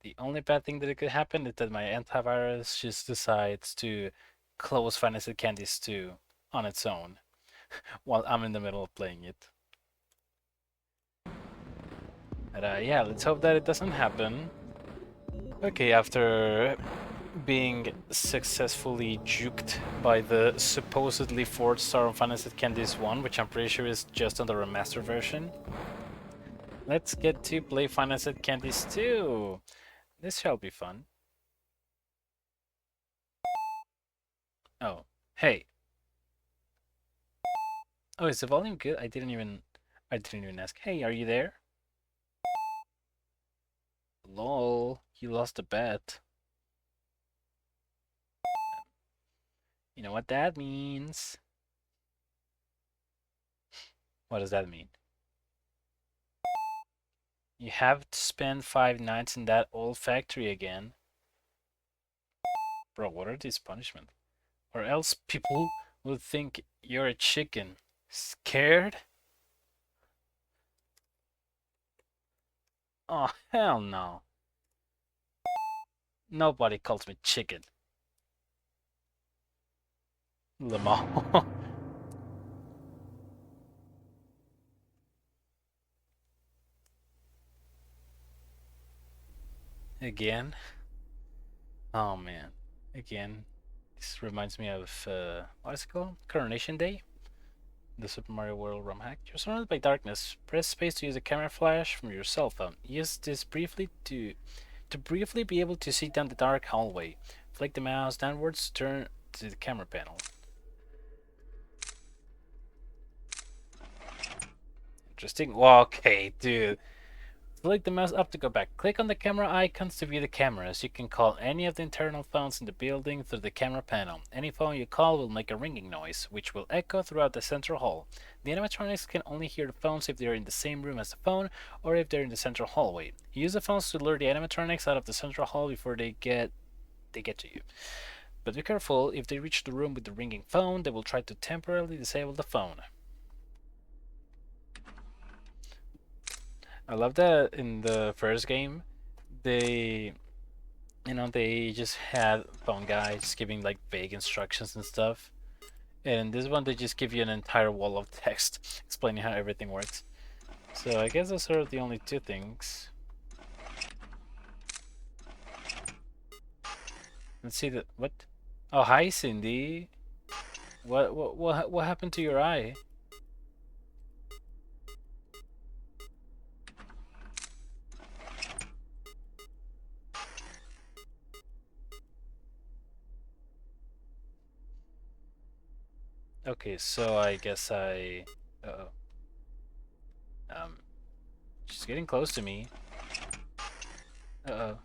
The only bad thing that it could happen is that my antivirus just decides to close Final Fantasy Candies 2 on its own while I'm in the middle of playing it. But yeah, let's hope that it doesn't happen. Okay, after being successfully juked by the supposedly 4th star on Final Fantasy Candies 1, which I'm pretty sure is just on the remastered version, let's get to play Final Fantasy Candies 2. This shall be fun. Oh, hey. Oh, is the volume good? I didn't even ask. Hey, are you there? Lol, you lost a bet. You know what that means? What does that mean? You have to spend 5 nights in that old factory again. Bro, what are these punishments? Or else people would think you're a chicken. Scared? Oh, hell no. Nobody calls me chicken. Lamau. Again? Oh man. Again. This reminds me of, what is it called? Coronation Day? The Super Mario World ROM hack. You're surrounded by darkness. Press space to use a camera flash from your cell phone. Use this briefly to briefly be able to see down the dark hallway. Flick the mouse downwards to turn to the camera panel. Interesting. Well, okay, dude. Flick the mouse up to go back. Click on the camera icons to view the cameras. You can call any of the internal phones in the building through the camera panel. Any phone you call will make a ringing noise, which will echo throughout the central hall. The animatronics can only hear the phones if they're in the same room as the phone or if they're in the central hallway. Use the phones to lure the animatronics out of the central hall before they get to you. But be careful, if they reach the room with the ringing phone, they will try to temporarily disable the phone. I love that in the first game, they they just had phone guys giving like vague instructions and stuff. And in this one, they just give you an entire wall of text explaining how everything works. So I guess those are the only two things. Let's see that. What? Oh, hi, Cindy. What happened to your eye? Okay, so I guess I. Uh oh. She's getting close to me. Uh oh.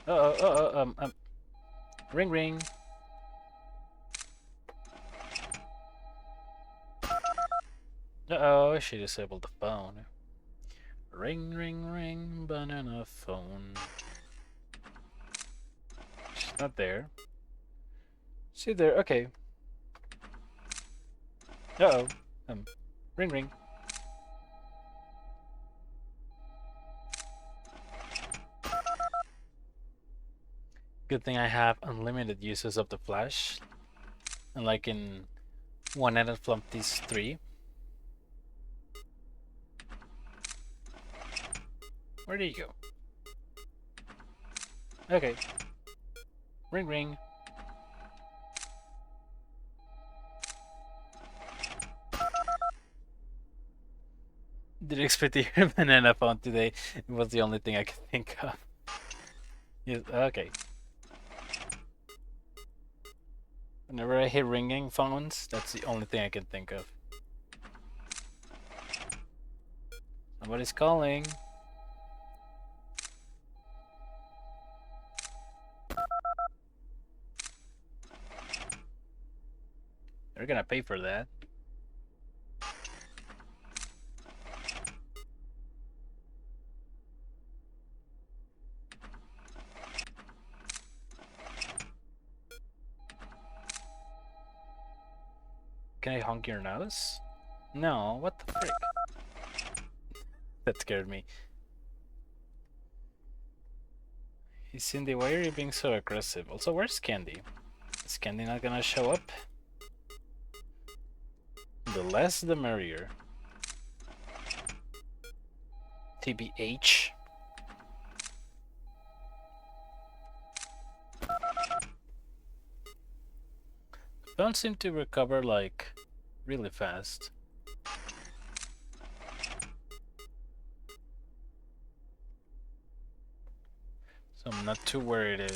Uh oh. Uh oh. Ring ring. Uh oh. She disabled the phone. Ring ring ring. Banana phone. She's not there. She's there. Okay. Uh oh. Ring ring. Good thing I have unlimited uses of the flash. Unlike in one-handed Flumpty's 3. Where did you go? Okay. Ring ring. Did you expect to hear banana phone today? It was the only thing I could think of. Yes, okay. Whenever I hear ringing phones, that's the only thing I can think of. Somebody's calling. They're gonna pay for that. Can I honk your nose? No, what the frick? That scared me. Hey, Cindy, why are you being so aggressive? Also, where's Candy? Is Candy not gonna show up? The less the merrier. TBH. Don't seem to recover like really fast. So I'm not too worried.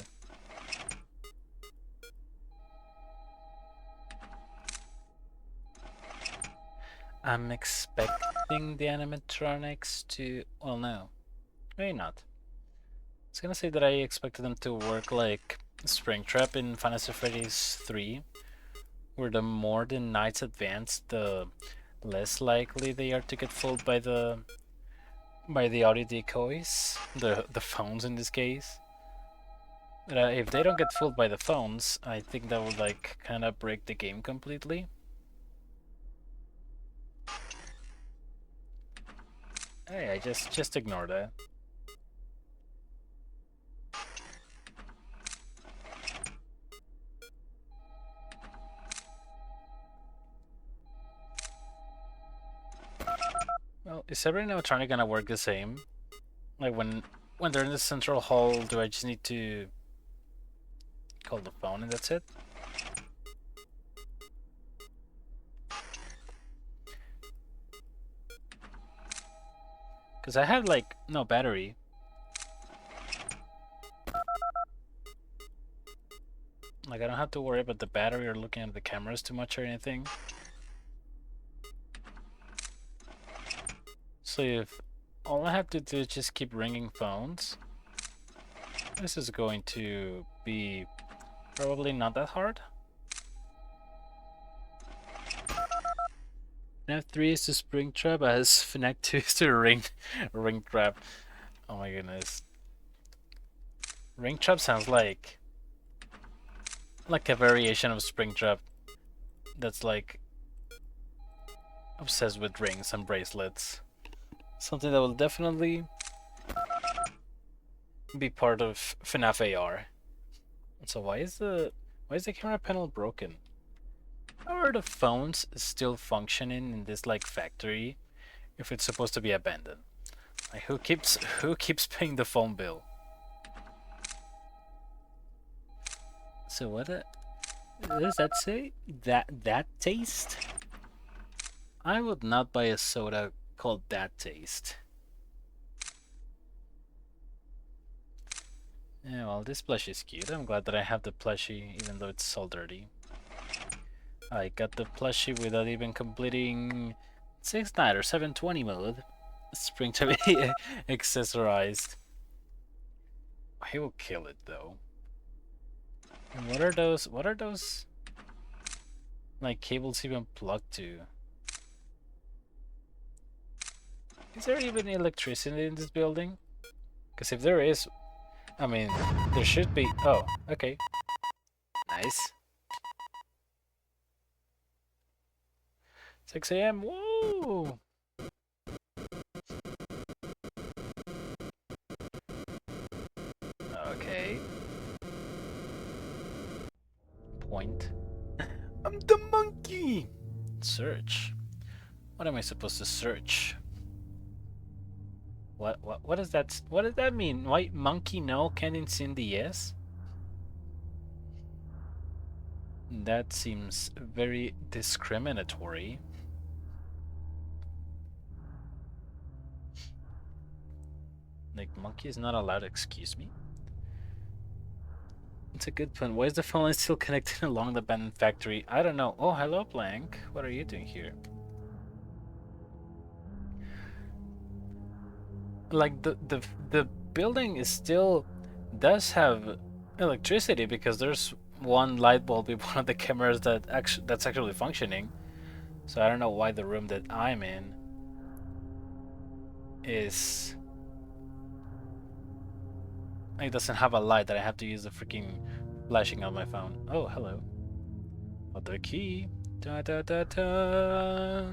I'm expecting the animatronics to... well, no. Maybe not. I was gonna say that I expected them to work like Springtrap in Final Fantasy Freddy's 3, where the more the nights advance, the less likely they are to get fooled by the audio decoys, the phones in this case. If they don't get fooled by the phones, I think that would like kind of break the game completely. Hey, I just ignore that. Well, is every animatronic gonna work the same? Like when they're in the central hall, do I just need to call the phone and that's it? Because I have like no battery. Like I don't have to worry about the battery or looking at the cameras too much or anything. So if all I have to do is just keep ringing phones, this is going to be probably not that hard. FNAF 3 is to Springtrap as FNAF 2 is to ring trap. Oh my goodness. Ring trap sounds like a variation of Springtrap that's like obsessed with rings and bracelets. Something that will definitely be part of FNAF AR. So why is the camera panel broken? How are the phones still functioning in this like factory if it's supposed to be abandoned? Like who keeps paying the phone bill? So what does that say? That taste? I would not buy a soda called That Taste. Yeah, well, this plushie is cute. I'm glad that I have the plushie, even though it's all dirty. I got the plushie without even completing 6 night or 720 mode. Spring to be accessorized. I will kill it though. And what are those? What are those? Like cables even plugged to? Is there even electricity in this building? Because if there is, I mean, there should be. Oh, okay. Nice. 6 a.m. Woo! Okay. Point. I'm the monkey! Search. What am I supposed to search? What does that mean? White monkey no, Ken Cindy yes? That seems very discriminatory. Like monkey is not allowed, excuse me? It's a good point. Why is the phone line still connected along the abandoned factory? I don't know. Oh, hello, Blank. What are you doing here? Like the building is still does have electricity because there's one light bulb in one of the cameras that's actually functioning. So I don't know why the room that I'm in is it doesn't have a light that I have to use the freaking flashing on my phone. Oh, hello. Other key. Da da da da.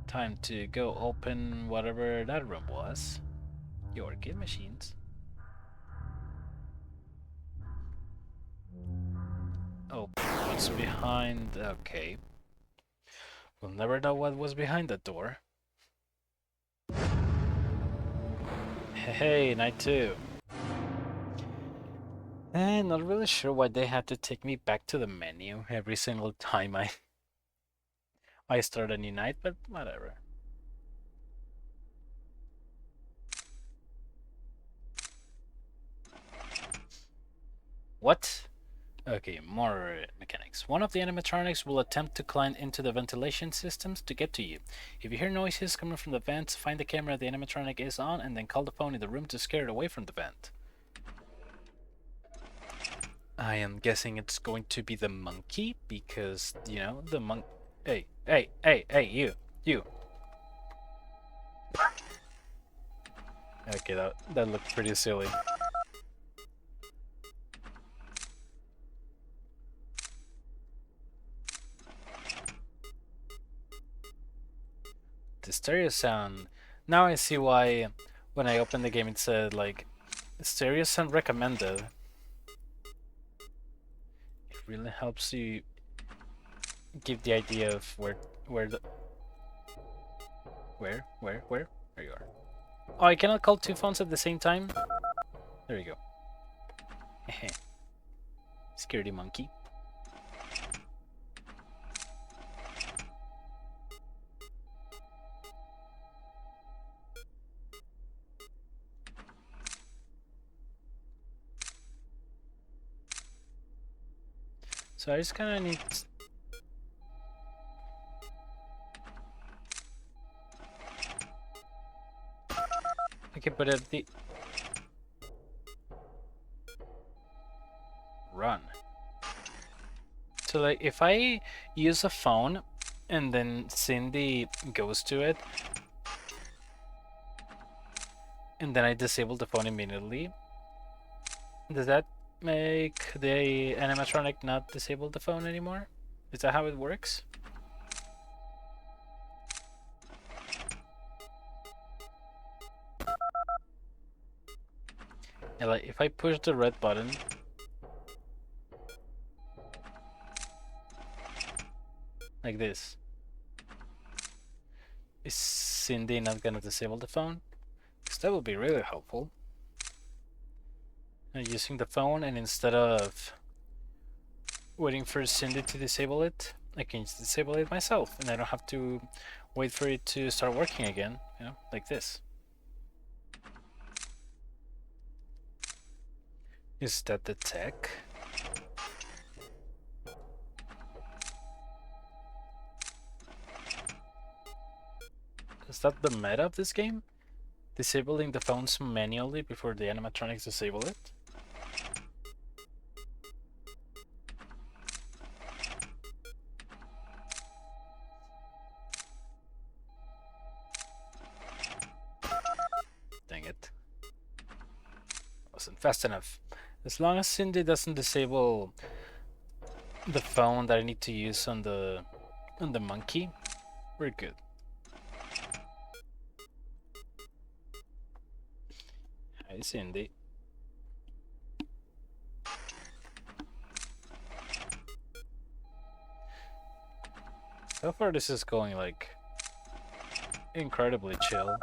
Time to go open whatever that room was. Your kid machines. Oh, what's behind? Okay. We'll never know what was behind that door. Hey, night two. And not really sure why they had to take me back to the menu every single time I start a new night, but whatever. What? Okay, more mechanics. One of the animatronics will attempt to climb into the ventilation systems to get to you. If you hear noises coming from the vents, find the camera the animatronic is on and then call the phone in the room to scare it away from the vent. I am guessing it's going to be the monkey because, you know, the monk. Hey, hey, hey, hey, you. Okay, that looked pretty silly. The stereo sound. Now I see why when I opened the game it said like stereo sound recommended. It really helps you give the idea of where the where there you are. Oh, I cannot call two phones at the same time. There you go. Security monkey. So I just kind of need. Okay, but at the run. So like if I use a phone and then Cindy goes to it and then I disable the phone immediately, does that make the animatronic not disable the phone anymore? Is that how it works? Yeah, like if I push the red button, like this, is Cindy not gonna disable the phone? Because that would be really helpful. Using the phone, and instead of waiting for Cindy to disable it, I can just disable it myself, and I don't have to wait for it to start working again, you know, like this. Is that the tech? Is that the meta of this game? Disabling the phones manually before the animatronics disable it? Dang it. Wasn't fast enough. As long as Cindy doesn't disable the phone that I need to use on the monkey, we're good. Hi Cindy. So far this is going like incredibly chill.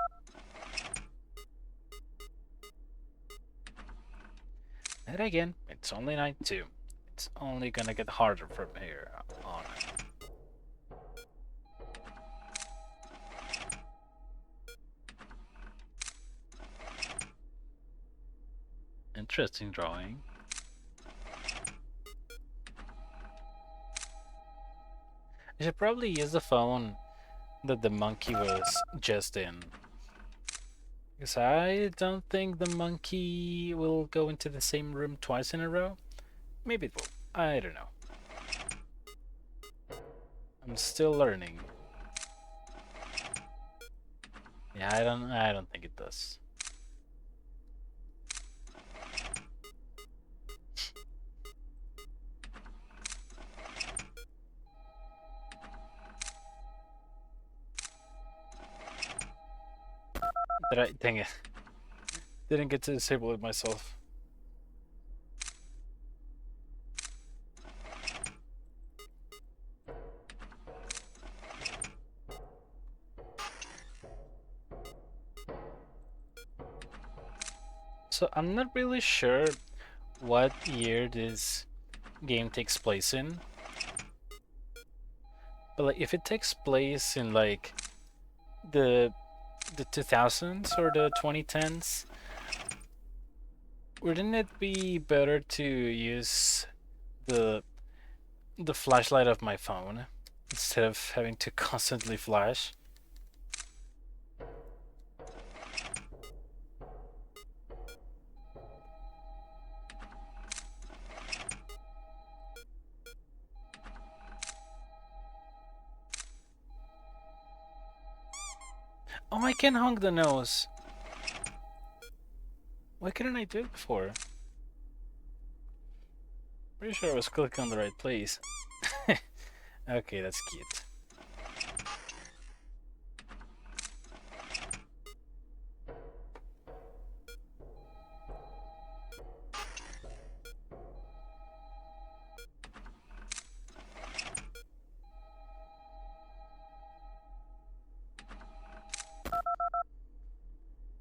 And again, it's only night 2. It's only gonna get harder from here on. Interesting drawing. I should probably use the phone that the monkey was just in. Because I don't think the monkey will go into the same room twice in a row. Maybe it will. I don't know. I'm still learning. Yeah, I don't think it does. Dang it. Didn't get to disable it myself. So I'm not really sure what year this game takes place in. But like if it takes place in like the 2000s or the 2010s, wouldn't it be better to use the flashlight of my phone instead of having to constantly flash? Oh, I can honk the nose. Why couldn't I do it before? Pretty sure I was clicking on the right place. Okay, that's cute.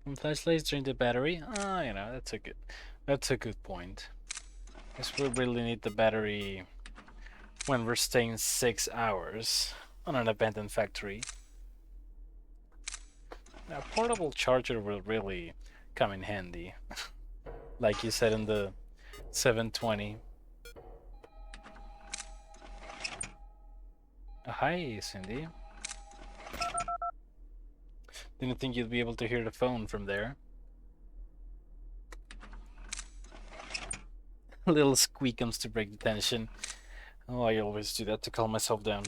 And flashlights drain the battery. Ah, you know, that's a good point. Guess we really need the battery when we're staying 6 hours on an abandoned factory. A portable charger will really come in handy, like you said in the 720. Hi, Cindy. Didn't think you'd be able to hear the phone from there. A little squeak comes to break the tension. Oh, I always do that to calm myself down.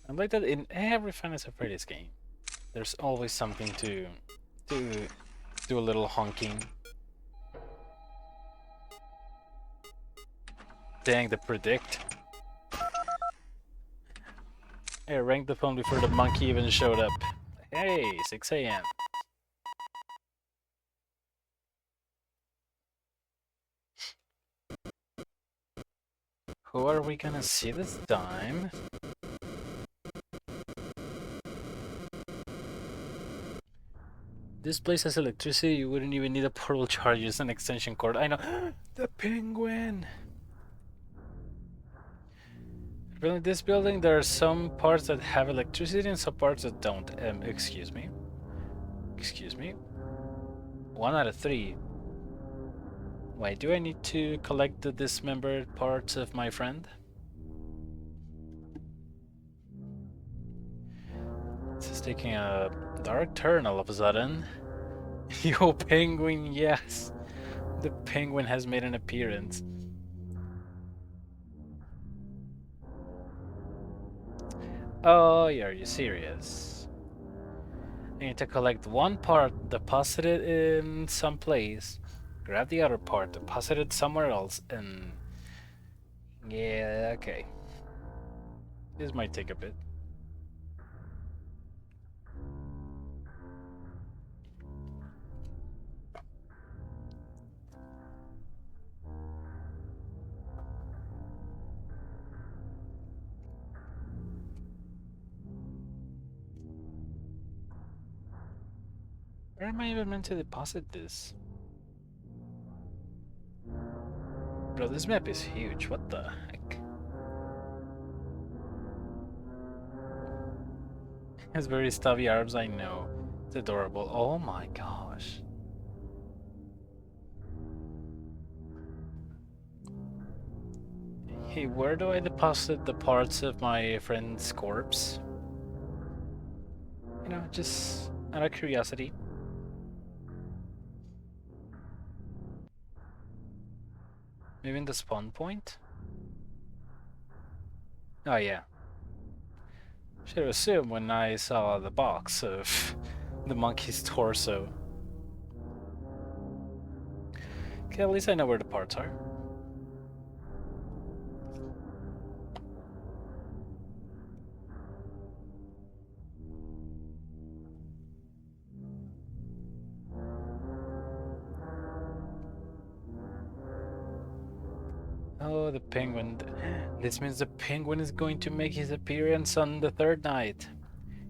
I like that in every Final Freddy's game, there's always something to do a little honking. Dang, the predict. I rang the phone before the monkey even showed up. Hey, 6 a.m. Who are we gonna see this time? This place has electricity, you wouldn't even need a portable charger, just an extension cord. I know. The penguin! Really, this building, there are some parts that have electricity and some parts that don't. Excuse me. Excuse me. 1 out of 3. Why do I need to collect the dismembered parts of my friend? This is taking a dark turn all of a sudden. Yo, penguin, yes! The penguin has made an appearance. Oh, are you serious? I need to collect one part, deposit it in some place, grab the other part, deposit it somewhere else, and... yeah, okay. This might take a bit. Where am I even meant to deposit this? Bro, this map is huge, what the heck? It has very stubby arms, I know. It's adorable. Oh my gosh. Hey, where do I deposit the parts of my friend's corpse? You know, just out of curiosity. Maybe in the spawn point? Oh yeah. Should have assumed when I saw the box of the monkey's torso. Okay, at least I know where the parts are. Oh, the penguin. This means the penguin is going to make his appearance on the third night.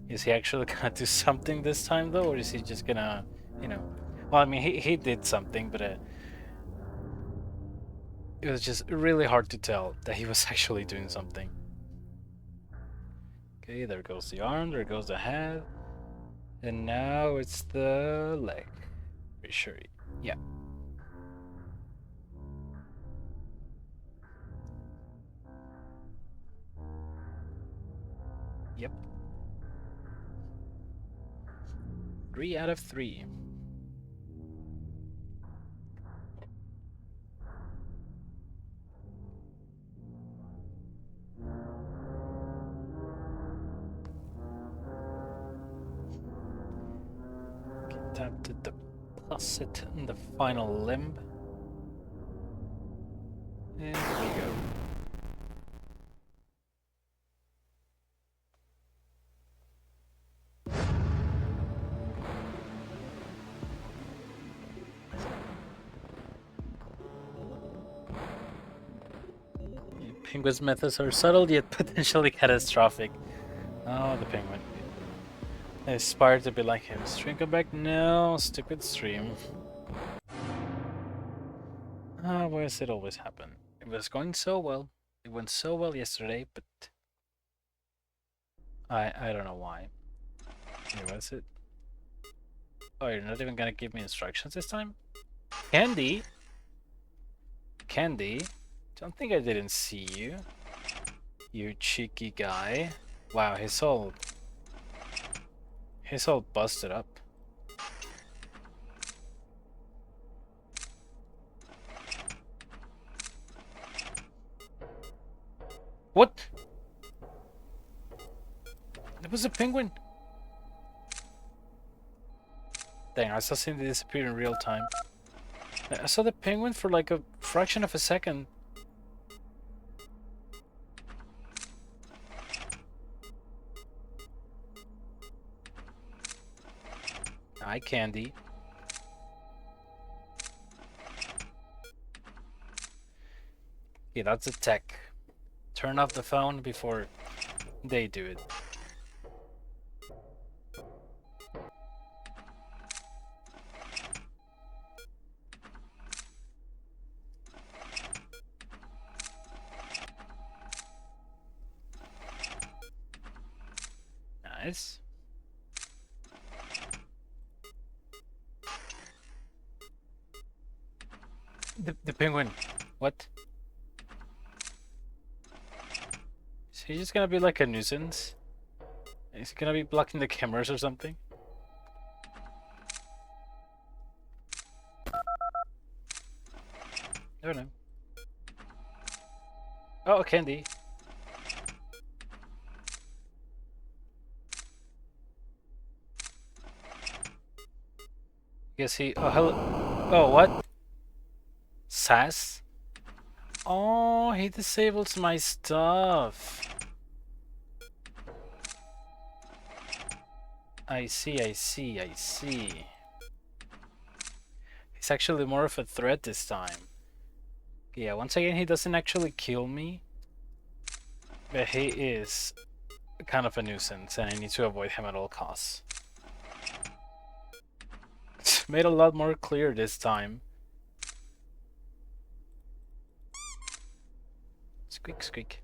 Is he actually gonna do something this time though, or is he just gonna, you know? Well, I mean, he did something, but it was just really hard to tell that he was actually doing something. Okay, there goes the arm, there goes the head, and now it's the leg. Pretty sure, yeah. Yep. 3 out of 3. Okay, time to deposit in the final limb. And here we go. Penguin's methods are subtle yet potentially catastrophic. Oh, the penguin. I aspire to be like him. Stream come back? No, stick with stream. Ah, why does it always happen? It was going so well. It went so well yesterday, but I don't know why. Where was it? Oh, you're not even gonna give me instructions this time? Candy? Candy? Don't think I didn't see you. You cheeky guy. Wow, he's all busted up. What? It was a penguin. Dang, I saw Cindy disappear in real time. I saw the penguin for like a fraction of a second. Hi, Candy. Yeah, that's a tech. Turn off the phone before they do it. Nice. The penguin. What? Is he just gonna be like a nuisance? Is he gonna be blocking the cameras or something? I don't know. Oh, Candy. Guess he. Oh, hello. Oh, what? Sass? Oh, he disables my stuff. I see, I see, I see. He's actually more of a threat this time. Yeah, once again, he doesn't actually kill me. But he is kind of a nuisance, and I need to avoid him at all costs. It's made a lot more clear this time. Squeak, squeak.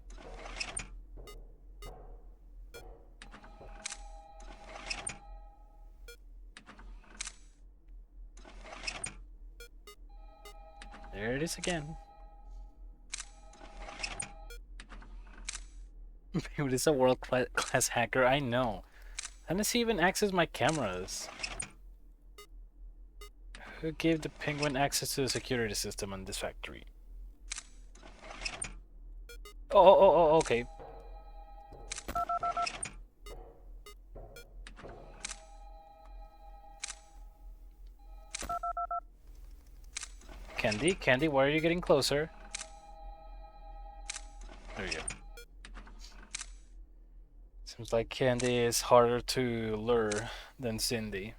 There it is again. Dude, is a world-class hacker, I know. How does he even access my cameras? Who gave the penguin access to the security system on this factory? Oh, okay. Candy, why are you getting closer? There you go. Seems like Candy is harder to lure than Cindy.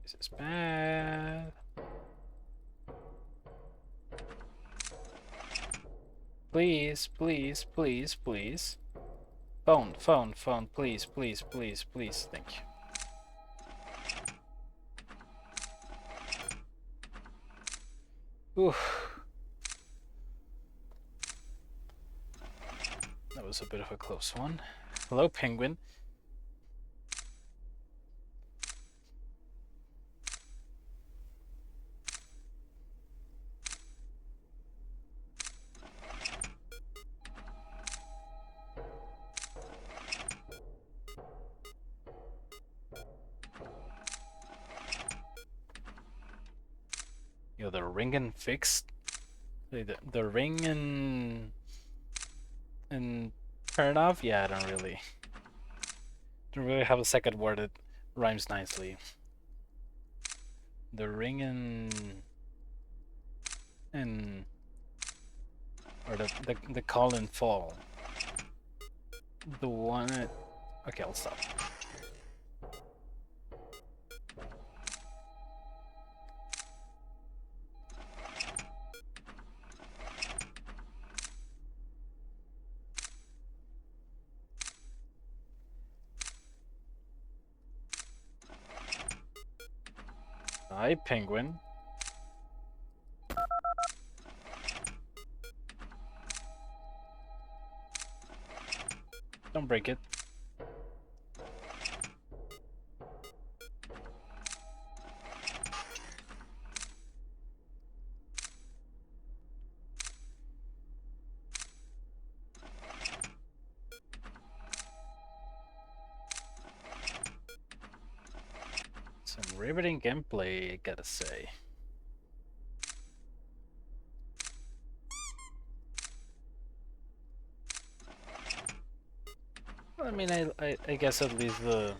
This is bad. Please, please, please, please. Phone, phone, phone, please, please, please, please. Thank you. Oof. That was a bit of a close one. Hello, penguin. Yo, the ring and fixed. The ring and turn off. Yeah, I don't really have a second word that rhymes nicely. The ring and or the call and fall. The one. Okay, I'll stop. Hi, penguin. Don't break it. Some riveting gameplay, I gotta say. I mean, I guess at least the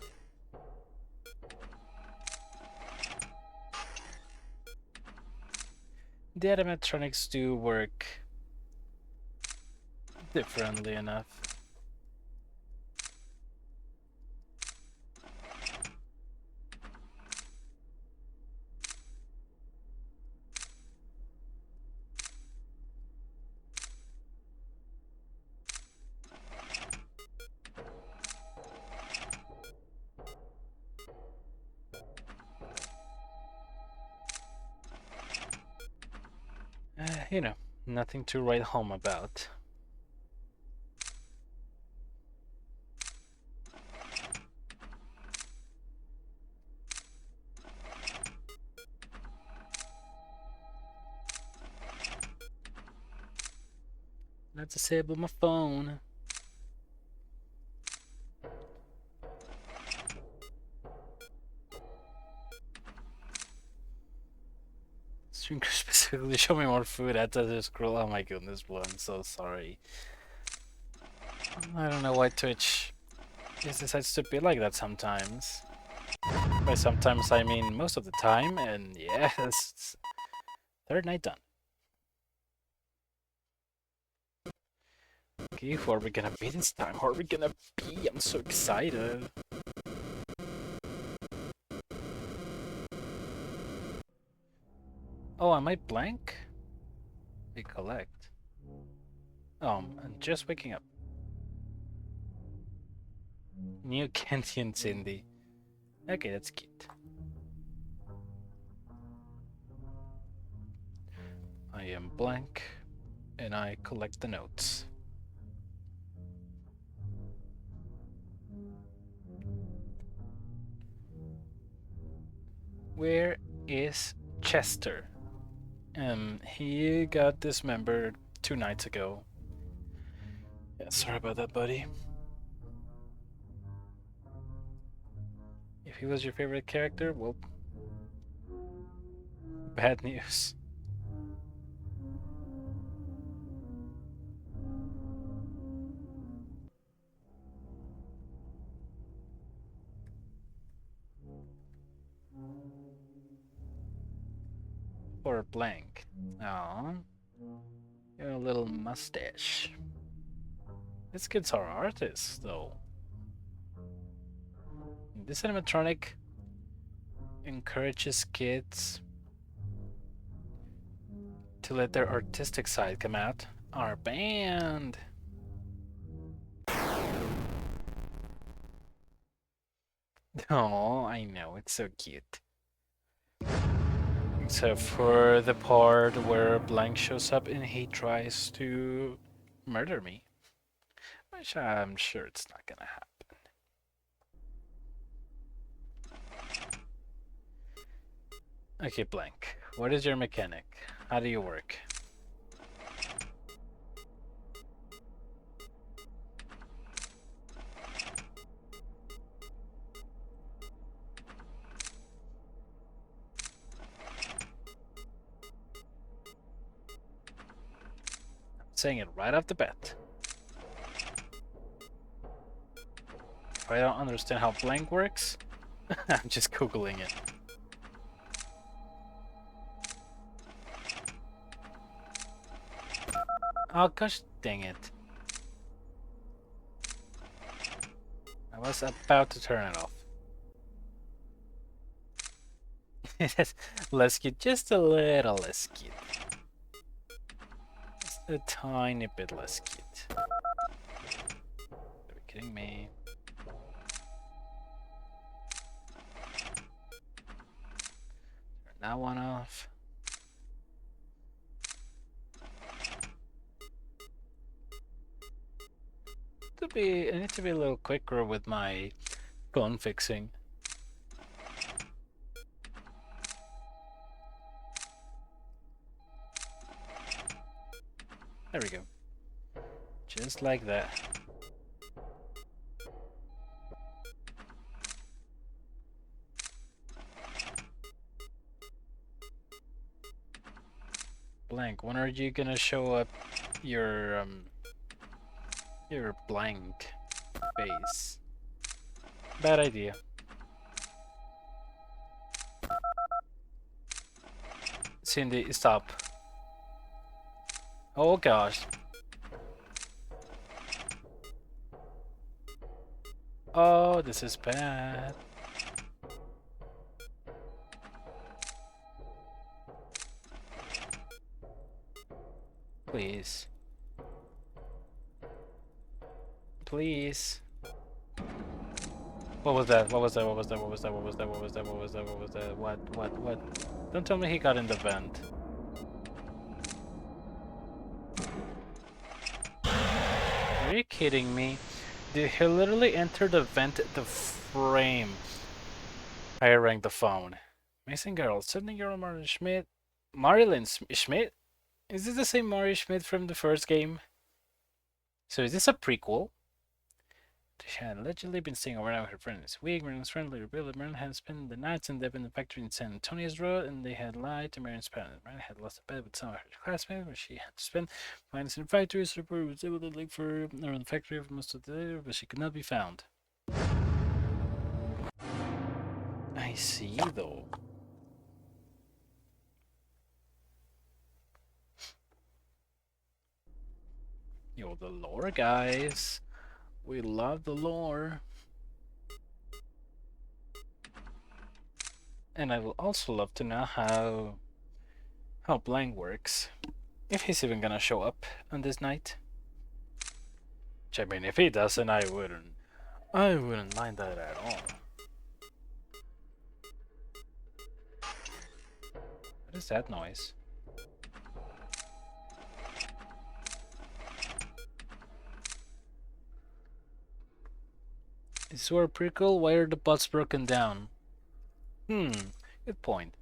animatronics do work differently enough. You know, nothing to write home about. Let's disable my phone. Stream specifically show me more food after the scroll. Oh my goodness, bro, I'm so sorry. I don't know why Twitch just decides to be like that sometimes. By sometimes I mean most of the time, and yes, third night done. Okay, who are we gonna be this time? Who are we gonna be? I'm so excited. Oh, am I blank? I collect. Oh, I'm just waking up. New Kenty and Cindy. Okay, that's cute. I am blank, and I collect the notes. Where is Chester? He got dismembered 2 nights ago. Yeah, sorry about that, buddy. If he was your favorite character, well, bad news. Or blank. Oh, your little mustache. This kid's our artist, though. This animatronic encourages kids to let their artistic side come out are banned. Oh, I know, it's so cute. Except for the part where Blank shows up and he tries to murder me. Which I'm sure it's not gonna happen. Okay, Blank, what is your mechanic? How do you work? Saying it right off the bat. If I don't understand how Blank works, I'm just googling it. Oh gosh dang it. I was about to turn it off. Less cute, just a little less cute. Just a tiny bit less cute. Are you kidding me? Turn that one off. I need to be a little quicker with my phone fixing. There we go. Just like that. Blank, when are you gonna show up your blank face? Bad idea. Cindy, stop. Oh gosh. Oh, this is bad. Please. Please. What was that? What was that? What was that? What was that? What was that? What was that? What was that? What was that? What? Don't tell me he got in the vent. Are you kidding me? Did he literally enter the vent the frame I rang the phone? Amazing girl, 17-year-old Marilyn Schmidt. Marilyn Schmidt? Is this the same Mario Schmidt from the first game? So is this a prequel? She had allegedly been staying overnight with her friend this week. Marilyn's friend later revealed that Marilyn had spent the nights in the abandoned factory in San Antonio's Road, and they had lied to Marilyn's parents. Marilyn had lost a bet with some of her classmates where she had to spend nights in the factory. So the was able to look for her around the factory for most of the day, but she could not be found. I see, though. Yo, the lore, guys. We love the lore. And I will also love to know how Blank works. If he's even gonna show up on this night. Which, I mean, if he doesn't, I wouldn't mind that at all. What is that noise? Is this a prequel? Why are the bots broken down? Good point.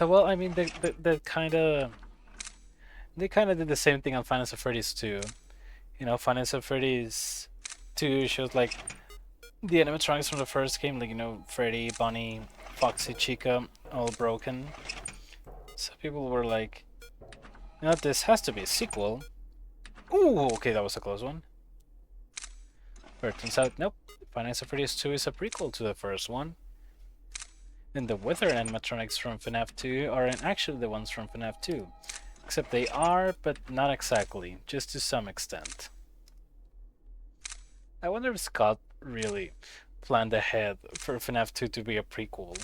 Well, I mean, they kind of did the same thing on Final Fantasy Freddy's 2. You know, Final Fantasy Freddy's 2 shows like the animatronics from the first game, like, you know, Freddy, Bunny, Foxy, Chica, all broken. So people were like, you know, this has to be a sequel. Ooh, okay, that was a close one. But it turns out, nope. Final Fantasy Freddy's 2 is a prequel to the first one. And the Wither animatronics from FNAF 2 aren't actually the ones from FNAF 2. Except they are, but not exactly, just to some extent. I wonder if Scott really planned ahead for FNAF 2 to be a prequel.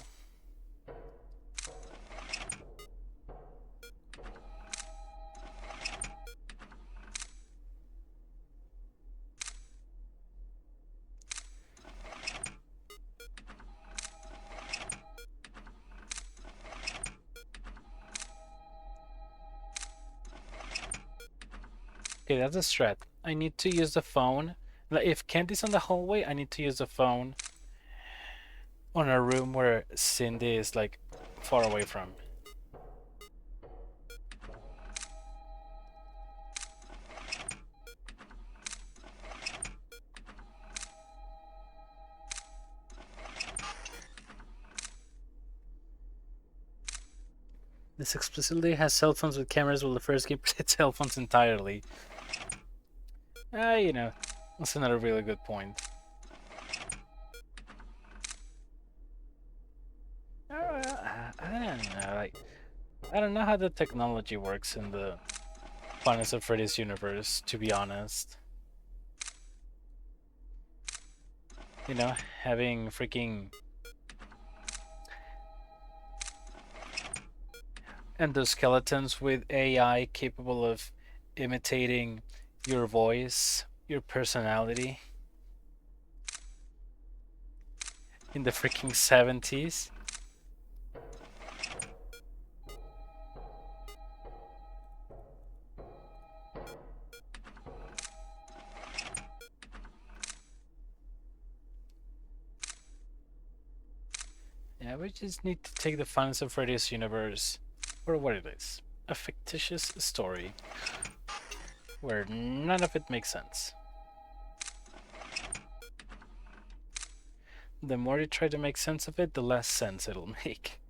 Okay, that's a strat. I need to use the phone. Like, if Candy's on the hallway, I need to use the phone on a room where Cindy is like far away from. This explicitly has cell phones with cameras, while the first game played cell phones entirely. You know, that's another really good point. I don't know. Like, I don't know how the technology works in the Final Freddy's universe, to be honest. You know, having freaking endoskeletons with AI capable of imitating your voice, your personality in the freaking 70s. Yeah, we just need to take the Final Freddy's universe for what it is. A fictitious story where none of it makes sense. The more you try to make sense of it, the less sense it'll make.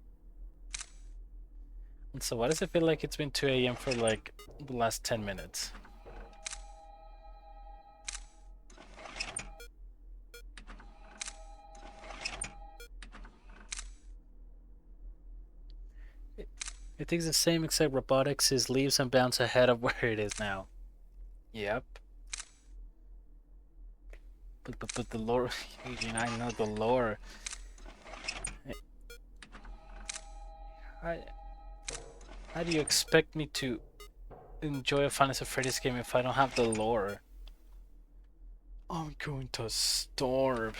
And so why does it feel like it's been 2 a.m. for like the last 10 minutes? It takes the same exact robotics as leaves and bounds ahead of where it is now. Yep. But the lore, you know, I know the lore. How do you expect me to enjoy a Final Freddy's game if I don't have the lore? I'm going to starve.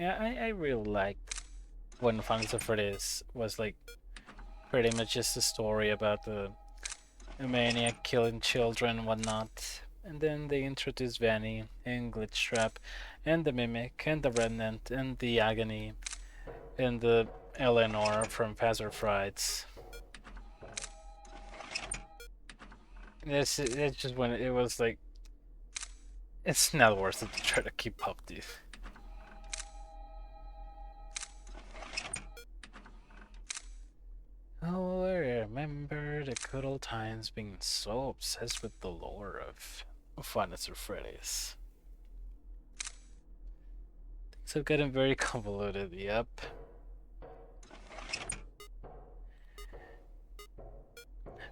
Yeah, I really liked when Final Freddy's was like pretty much just a story about a maniac killing children and whatnot. And then they introduced Vanny and Glitchtrap and the Mimic and the Remnant and the Agony and the Eleanor from Fazer Frights. It's just when it was like, it's not worth it to try to keep up, dude. Oh, I remember the good old times being so obsessed with the lore of Final Freddy's. Things have gotten very convoluted, yep.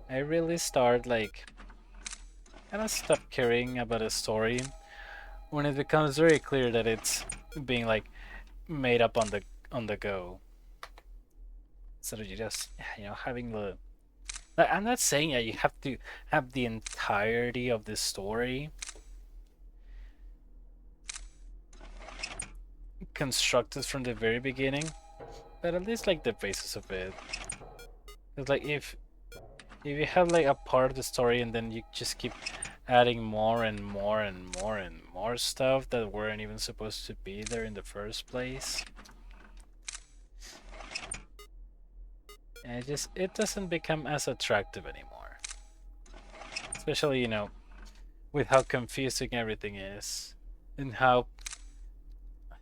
I really start like kind of stop caring about a story when it becomes very clear that it's being like made up on the go. So you just having the like, I'm not saying that you have to have the entirety of the story constructed from the very beginning, but at least like the basis of it. It's like if you have like a part of the story and then you just keep adding more and more and more and more stuff that weren't even supposed to be there in the first place. And it doesn't become as attractive anymore. Especially, with how confusing everything is. And how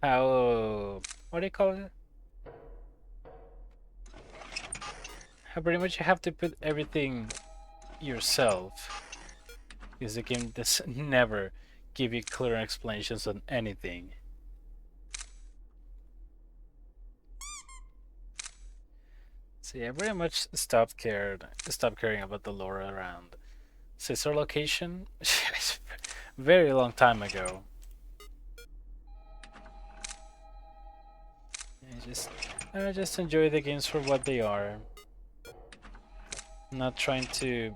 what do you call it? How pretty much you have to put everything yourself. Because the game does never give you clear explanations on anything. So yeah, I very much stopped caring about the lore around Scissor Location. Very long time ago. I just enjoy the games for what they are. I'm not trying to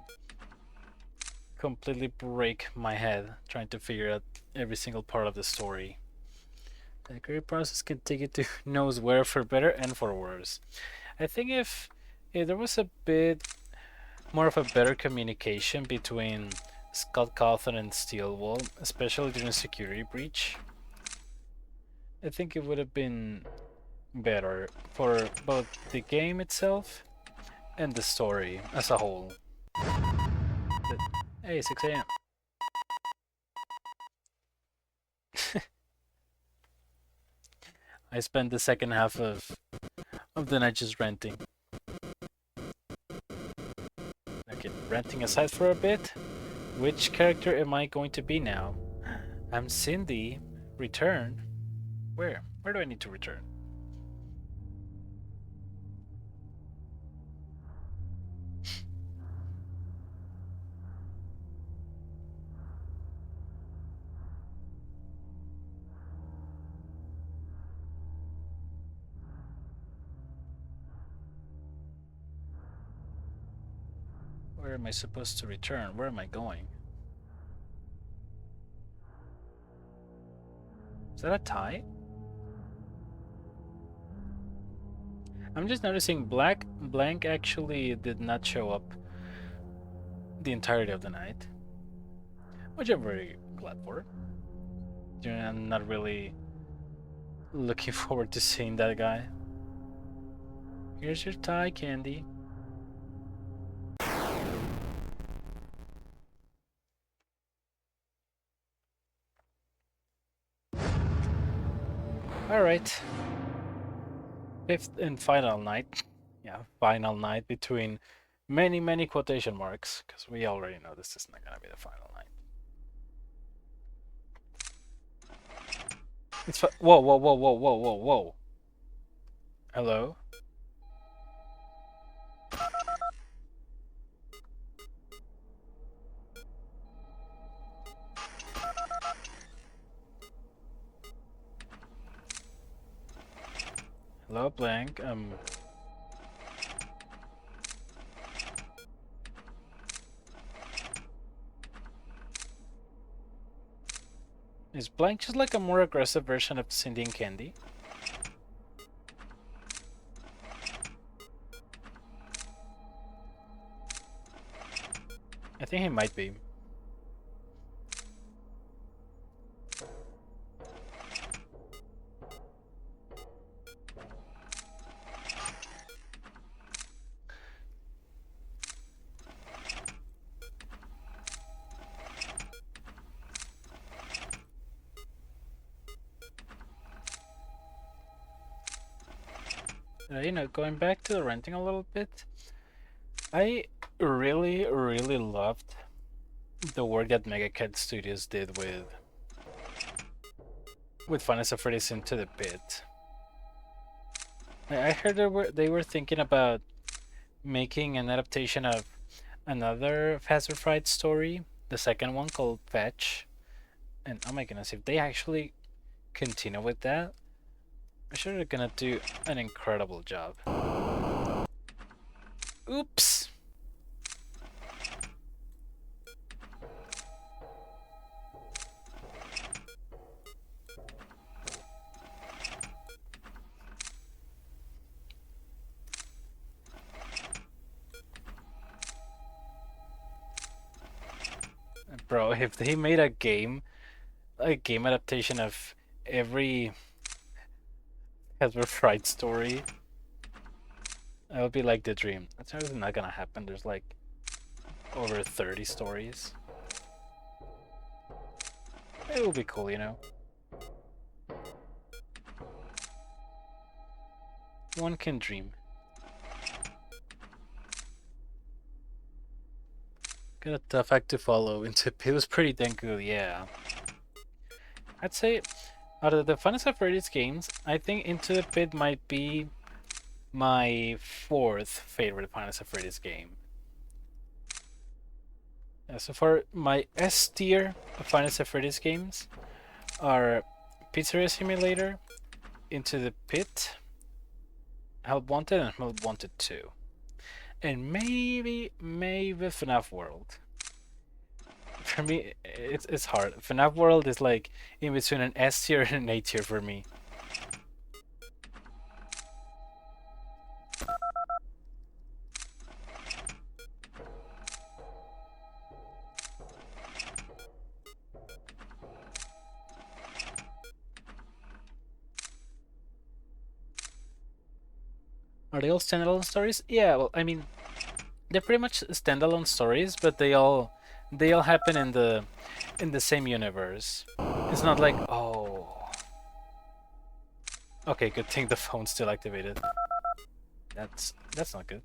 completely break my head trying to figure out every single part of the story. The creative process can take you to knows where for better and for worse. I think if there was a bit more of a better communication between Scott Cawthon and Steelwall, especially during Security Breach. I think it would have been better for both the game itself and the story as a whole. But, hey, 6 a.m. I spent the second half of the night just renting. Okay, renting aside for a bit, which character am I going to be now? I'm Cindy. Return? Where? Where do I need to return? Where am I supposed to return? Where am I going? Is that a tie? I'm just noticing Blank actually did not show up the entirety of the night, which I'm very glad for. I'm not really looking forward to seeing that guy. Here's your tie, Candy. Alright. Fifth and final night. Yeah, final night between many quotation marks, because we already know this is not gonna be the final night. It's whoa. Hello? Hello, Blank. Is Blank just like a more aggressive version of Cindy and Candy? I think he might be. You know, going back to the renting a little bit, I really loved the work that Mega Cat Studios did with Final Freddy's Into the Pit. I heard they were thinking about making an adaptation of another Faster Fright story, the second one called Fetch. And oh my goodness, if they actually continue with that, I'm sure they're gonna do an incredible job. Oops! Bro, if they made a game adaptation of every Faster Fright story, that would be like the dream. That's obviously not gonna happen. There's like over 30 stories. It will be cool, you know? One can dream. Got a tough act to follow. It was pretty dang good, yeah. I'd say out of the Final Freddy's games, I think Into the Pit might be my fourth favorite Final Freddy's game. So far, my S tier of Final Freddy's games are Pizzeria Simulator, Into the Pit, Help Wanted, and Help Wanted 2. And maybe FNAF World. For me, it's hard. FNAF World is like in between an S tier and an A tier for me. Are they all standalone stories? Yeah, well, I mean, they're pretty much standalone stories, but they all happen in the same universe. It's not like, oh, okay, good thing the phone's still activated. That's not good.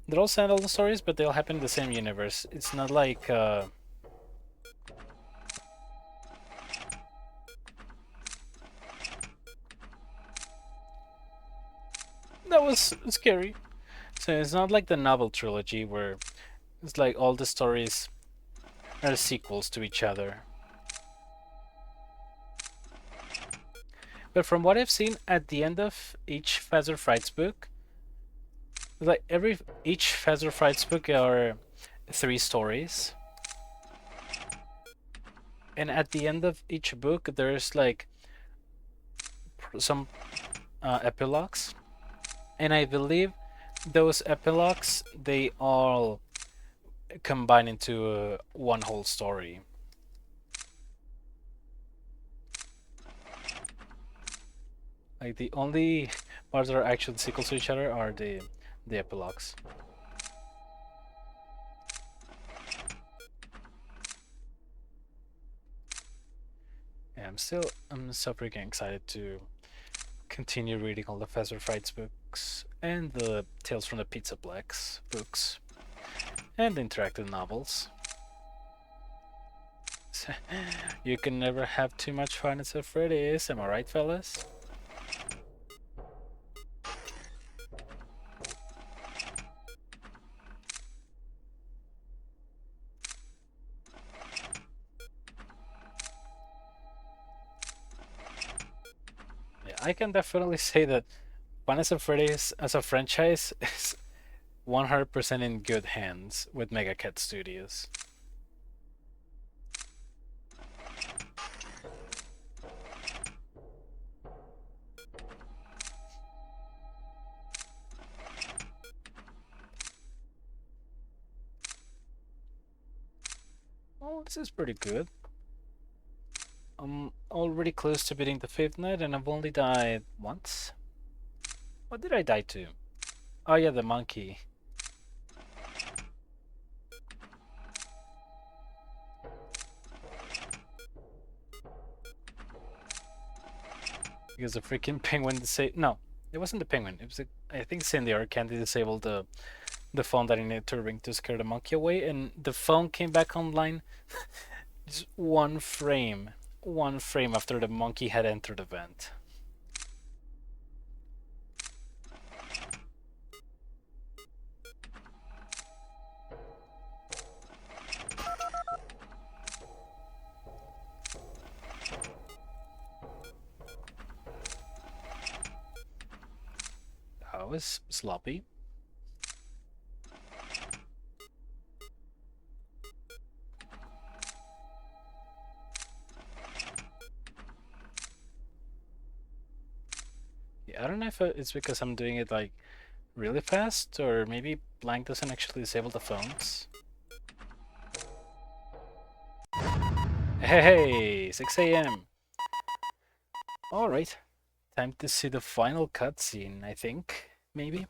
They're all standalone stories, but they all happen in the same universe. It's not like that was scary. So it's not like the novel trilogy where it's like all the stories are sequels to each other. But from what I've seen, at the end of each Fazer Frights book, like each Fazer Frights book are 3 stories, and at the end of each book, there's like some epilogues, and I believe those epilogues they all combine into one whole story. Like the only parts that are actually sequels to each other are the epilogues. Yeah, I'm so freaking excited to continue reading all the Fazer Frights books and the Tales from the Pizzaplex books and the interactive novels. You can never have too much fun at Freddy's, am I right, fellas? Yeah, I can definitely say that Five at Freddy's as a franchise is 100% in good hands with Mega Cat Studios. Oh, this is pretty good. I'm already close to beating the 5th night and I've only died once. What did I die to? Oh yeah, the monkey. Because the freaking penguin no, it wasn't the penguin. It was I think Cindy or Candy disabled the phone that I needed to ring to scare the monkey away, and the phone came back online just one frame after the monkey had entered the vent. That was sloppy. Yeah, I don't know if it's because I'm doing it like really fast, or maybe Blank doesn't actually disable the phones. Hey, 6 a.m. Alright, time to see the final cutscene, I think. Maybe?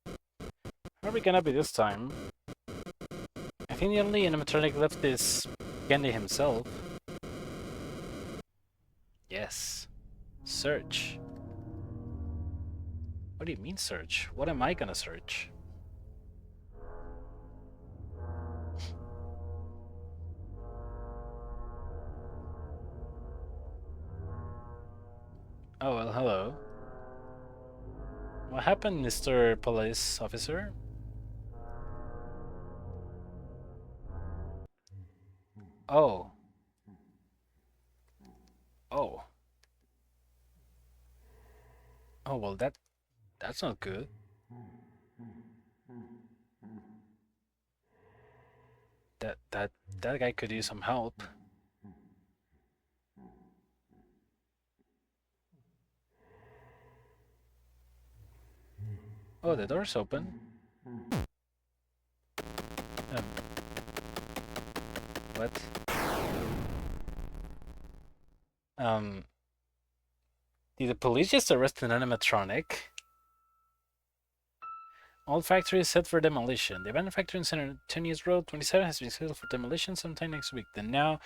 How are we gonna be this time? I think the only animatronic left is Candy himself. Yes. Search. What do you mean search? What am I gonna search? Oh, well, hello. What happened, Mr. Police Officer? Oh. Oh. Oh, well, that's not good. That guy could use some help. Oh, the door's open. Um, what? Did the police just arrest an animatronic? All factories set for demolition. The abandoned factory in San Antonio's Road 27 has been scheduled for demolition sometime next week. The now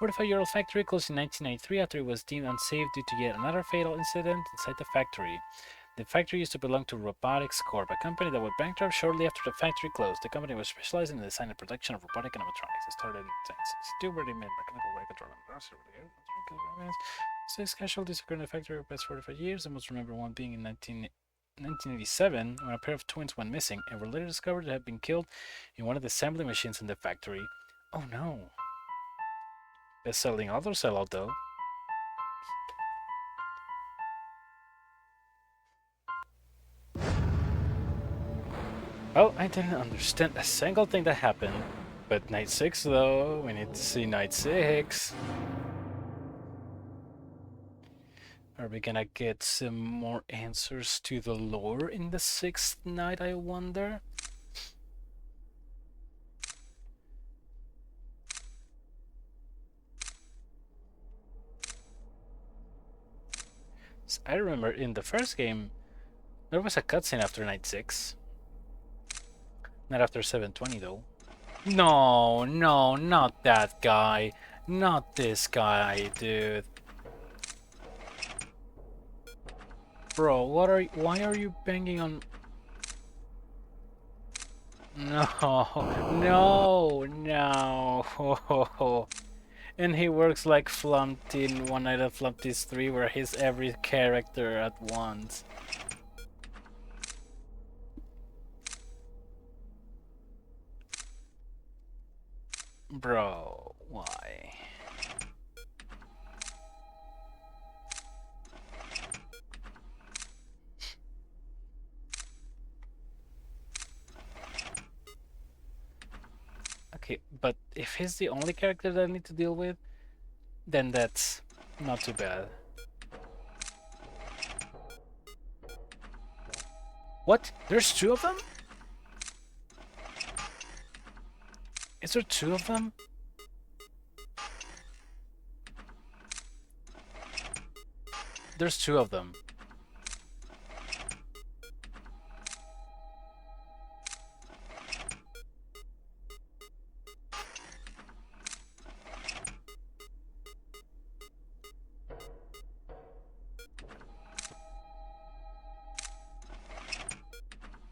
45-year-old factory closed in 1993 after it was deemed unsafe due to yet another fatal incident inside the factory. The factory used to belong to Robotics Corp, a company that went bankrupt shortly after the factory closed. The company was specialized in the design and production of robotic animatronics. It started in 1962, where they made mechanical way control and six casualties occurred in the factory for the past 45 years. The most remembered one being in 1987, when a pair of twins went missing and were later discovered to have been killed in one of the assembly machines in the factory. Oh no. Best-selling author sellout though. Well, I didn't understand a single thing that happened. But night 6 though, we need to see night 6. Are we gonna get some more answers to the lore in the 6th night, I wonder? So I remember in the first game, there was a cutscene after night 6. Not after 720 though. No, no, not that guy. Not this guy, dude. Bro, why are you banging on... No, no, no. And he works like Flumpty in One Night at Flumpty's 3, where he's every character at once. Bro, why? Okay, but if he's the only character that I need to deal with, then that's not too bad. What? There's 2 of them? Is there 2 of them? There's 2 of them.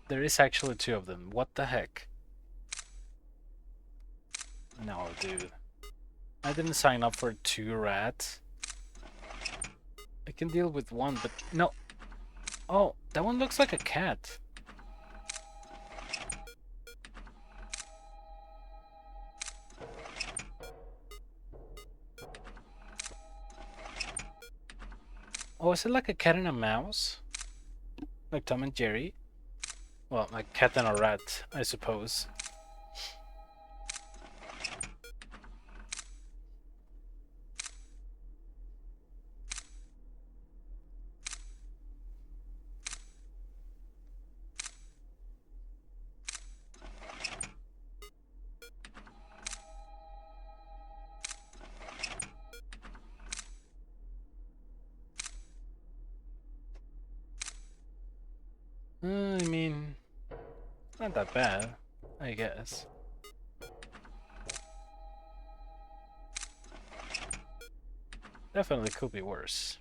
There is actually 2 of them. What the heck? No, dude. I didn't sign up for 2 rats. I can deal with 1, but no. Oh, that one looks like a cat. Oh, is it like a cat and a mouse? Like Tom and Jerry? Well, a cat and a rat, I suppose. I mean, not that bad, I guess. Definitely could be worse.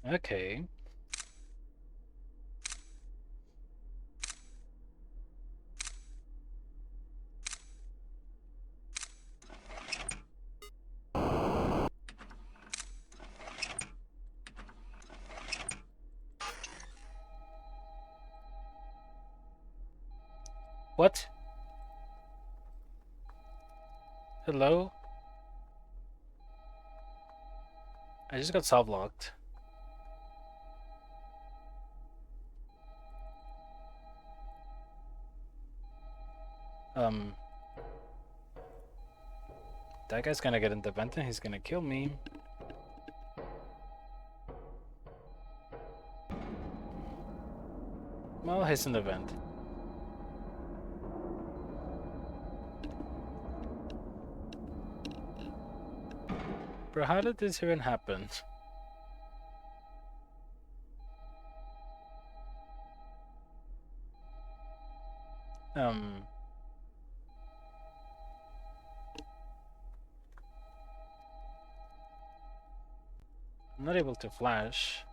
Okay. What? Hello? I just got soft locked. That guy's gonna get in the vent and he's gonna kill me. Well, he's in the vent. Bro, how did this even happen? I'm not able to flash.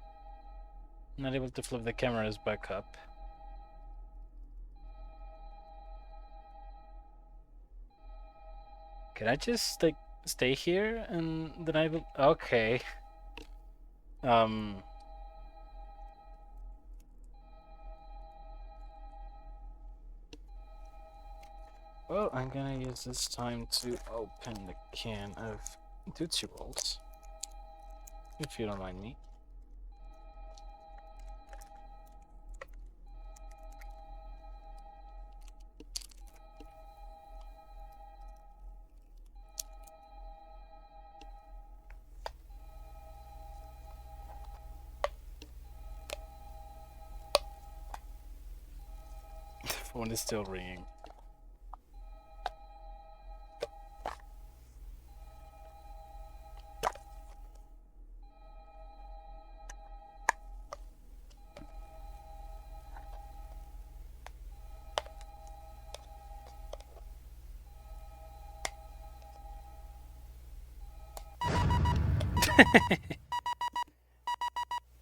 I'm not able to flip the cameras back up. Can I just like stay here and then I will? Okay. Well, I'm gonna use this time to open the can of Tootsie Rolls, if you don't mind me. The phone is still ringing.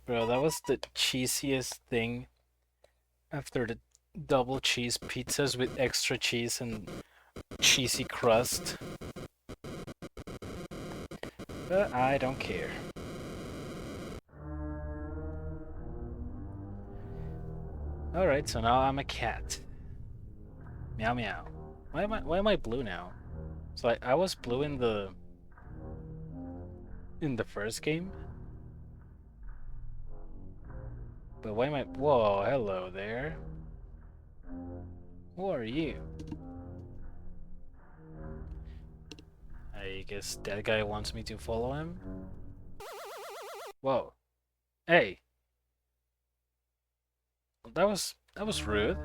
Bro, that was the cheesiest thing after the double cheese pizzas with extra cheese and cheesy crust. But I don't care. Alright, so now I'm a cat. Meow meow. Why am I blue now? So I was blue in the first game? But why am I... Whoa, hello there. Who are you? I guess that guy wants me to follow him? Whoa. Hey! That was rude.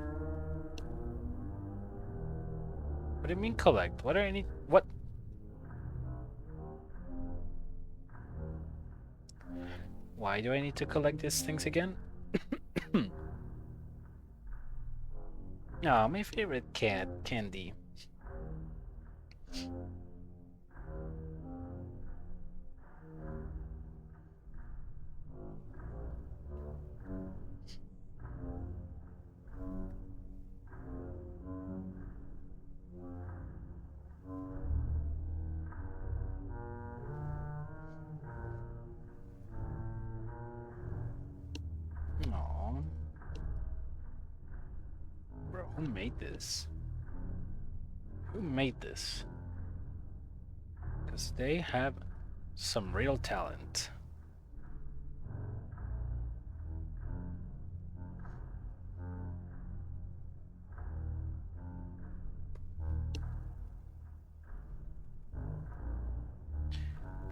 What do you mean collect? What do I need... What? Why do I need to collect these things again? Ah, my favorite cat, Candy. Aww. Bro, who made this? Who made this? Because they have some real talent.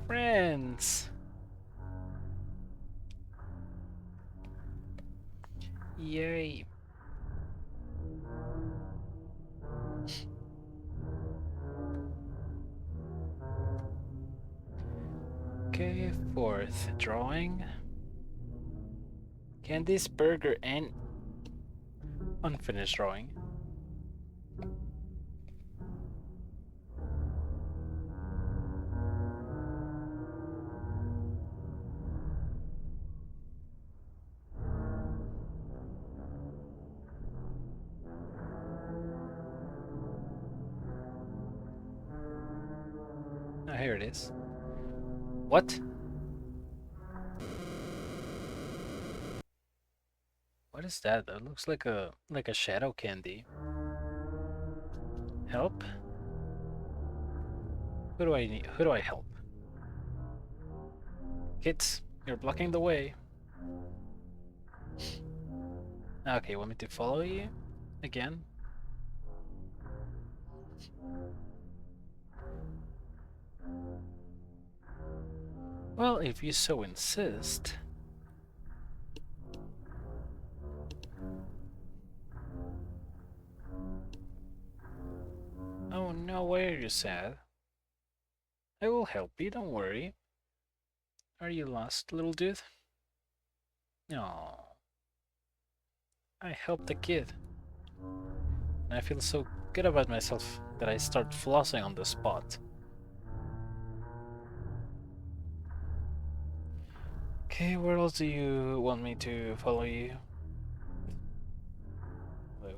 Friends! Yay! Okay, fourth drawing. Candy's burger and unfinished drawing. Oh, here it is. What? What is that? That looks like a shadow candy. Help? Who do I need? Who do I help? Kids, you're blocking the way. Okay, want me to follow you? Again? Well, if you so insist. Oh no, why are you sad? I will help you, don't worry. Are you lost, little dude? No. I helped the kid. And I feel so good about myself that I start flossing on the spot. Okay, where else do you want me to follow you? Hello.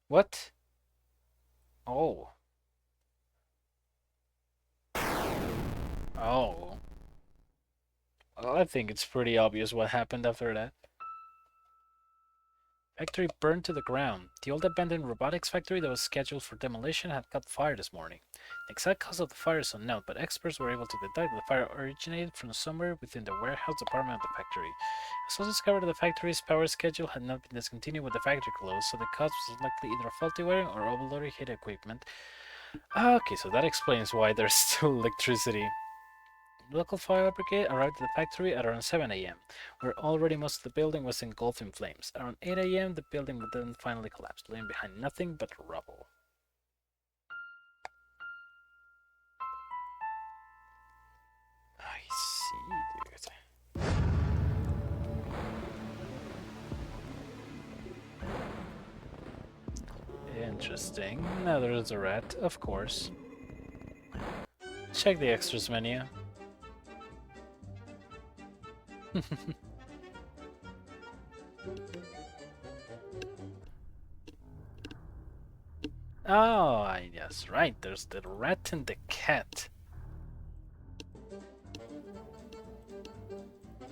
What? Oh. Oh. Well, I think it's pretty obvious what happened after that. Factory burned to the ground. The old abandoned robotics factory that was scheduled for demolition had caught fire this morning. The exact cause of the fire is unknown, but experts were able to detect that the fire originated from somewhere within the warehouse department of the factory. It was also discovered that the factory's power schedule had not been discontinued with the factory closed, so the cause was likely either faulty wiring or overloaded equipment. Okay, so that explains why there's still electricity. The local fire brigade arrived at the factory at around 7 a.m., where already most of the building was engulfed in flames. Around 8 a.m., the building then finally collapsed, leaving behind nothing but rubble. I see, dude. Interesting. Now there's a rat, of course. Check the extras menu. Oh, yes, right. There's the rat and the cat.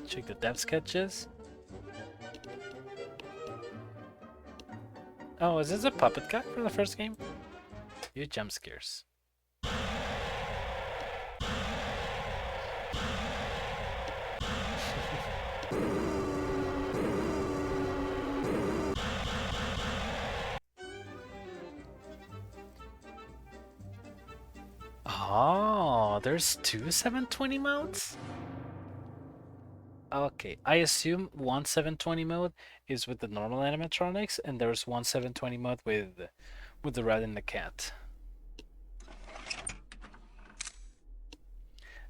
Check the dev sketches. Oh, is this a puppet cat from the first game? You jump scares. Oh, there's two 720 modes? Okay, I assume one 720 mode is with the normal animatronics, and there's one 720 mode with the rat and the cat.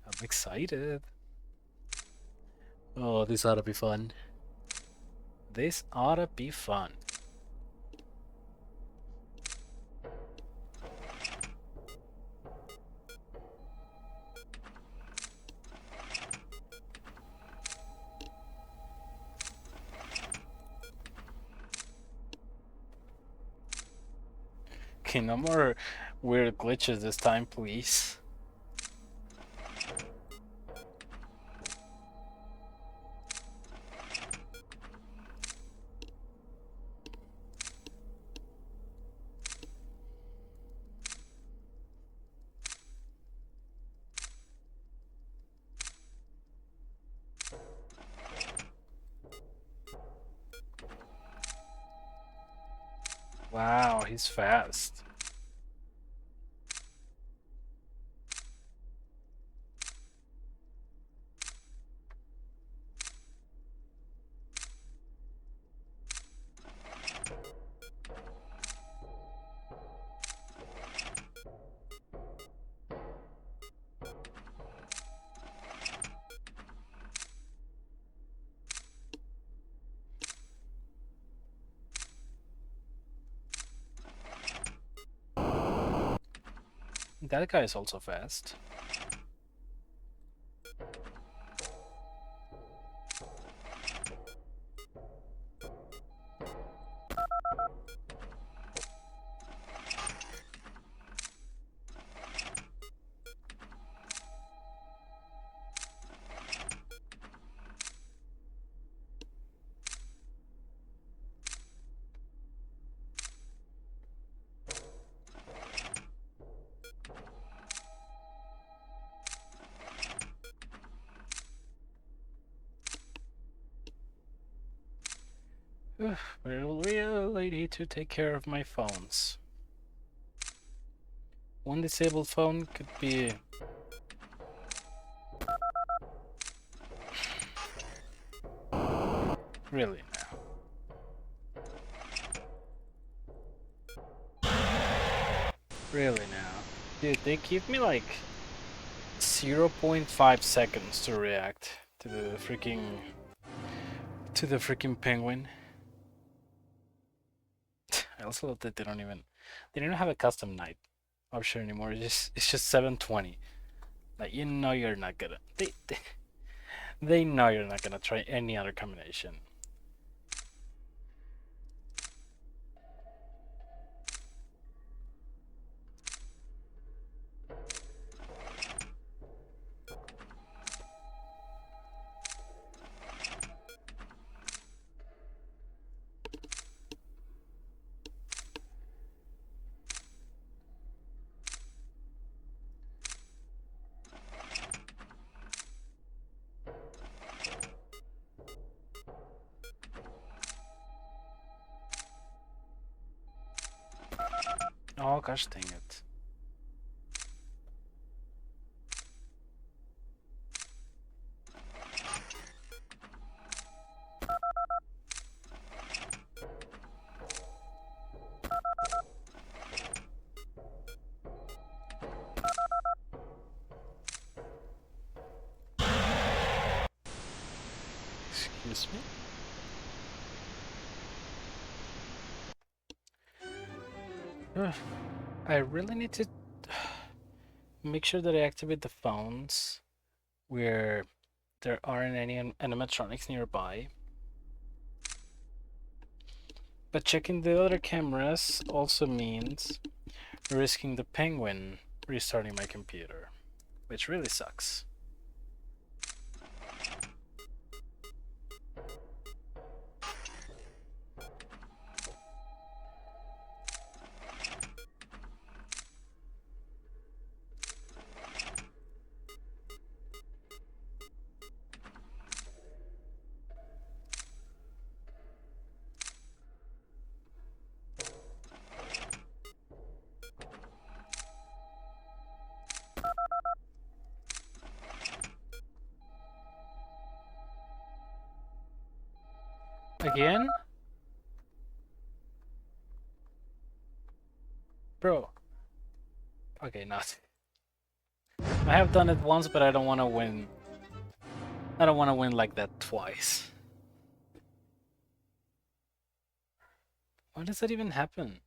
I'm excited. Oh, this ought to be fun. This ought to be fun. Okay, no more weird glitches this time, please. Wow, he's fast. That guy is also fast. really need to take care of my phones. One disabled phone could be... Really now. Really now. Dude, they give me like 0.5 seconds to react to the freaking penguin. I also love that they don't even have a custom night option anymore. It's just 720. Like, you know you're not gonna they know you're not gonna try any other combination. Oh gosh dang it. Excuse me? I really need to make sure that I activate the phones where there aren't any animatronics nearby. But checking the other cameras also means risking the penguin restarting my computer, which really sucks. Again? Bro. Okay, not. I have done it once, but I don't want to win. I don't want to win like that twice. Why does that even happen?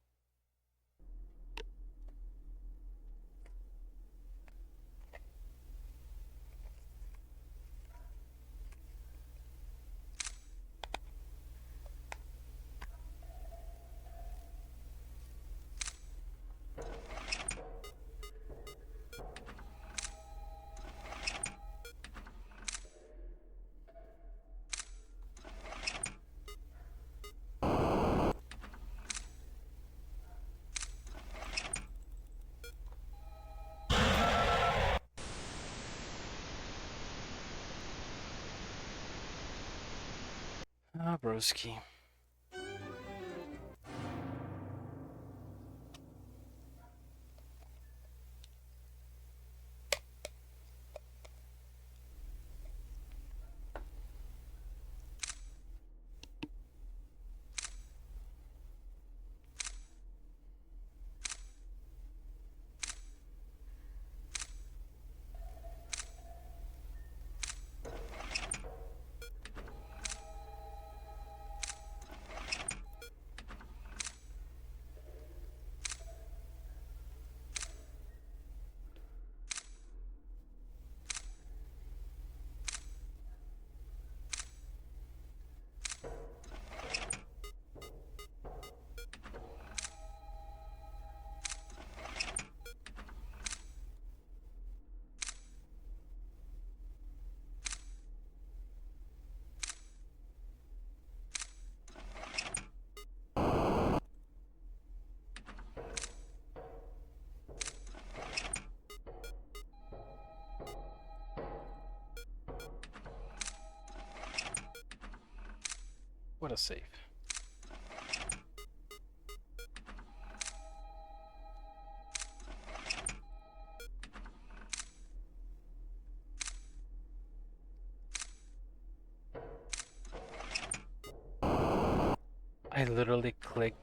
Ah, broski. What a save. I literally clicked.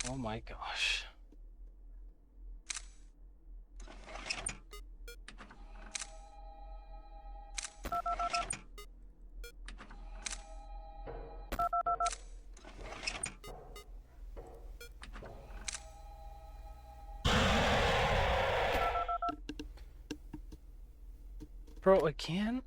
Oh my gosh. Bro, again?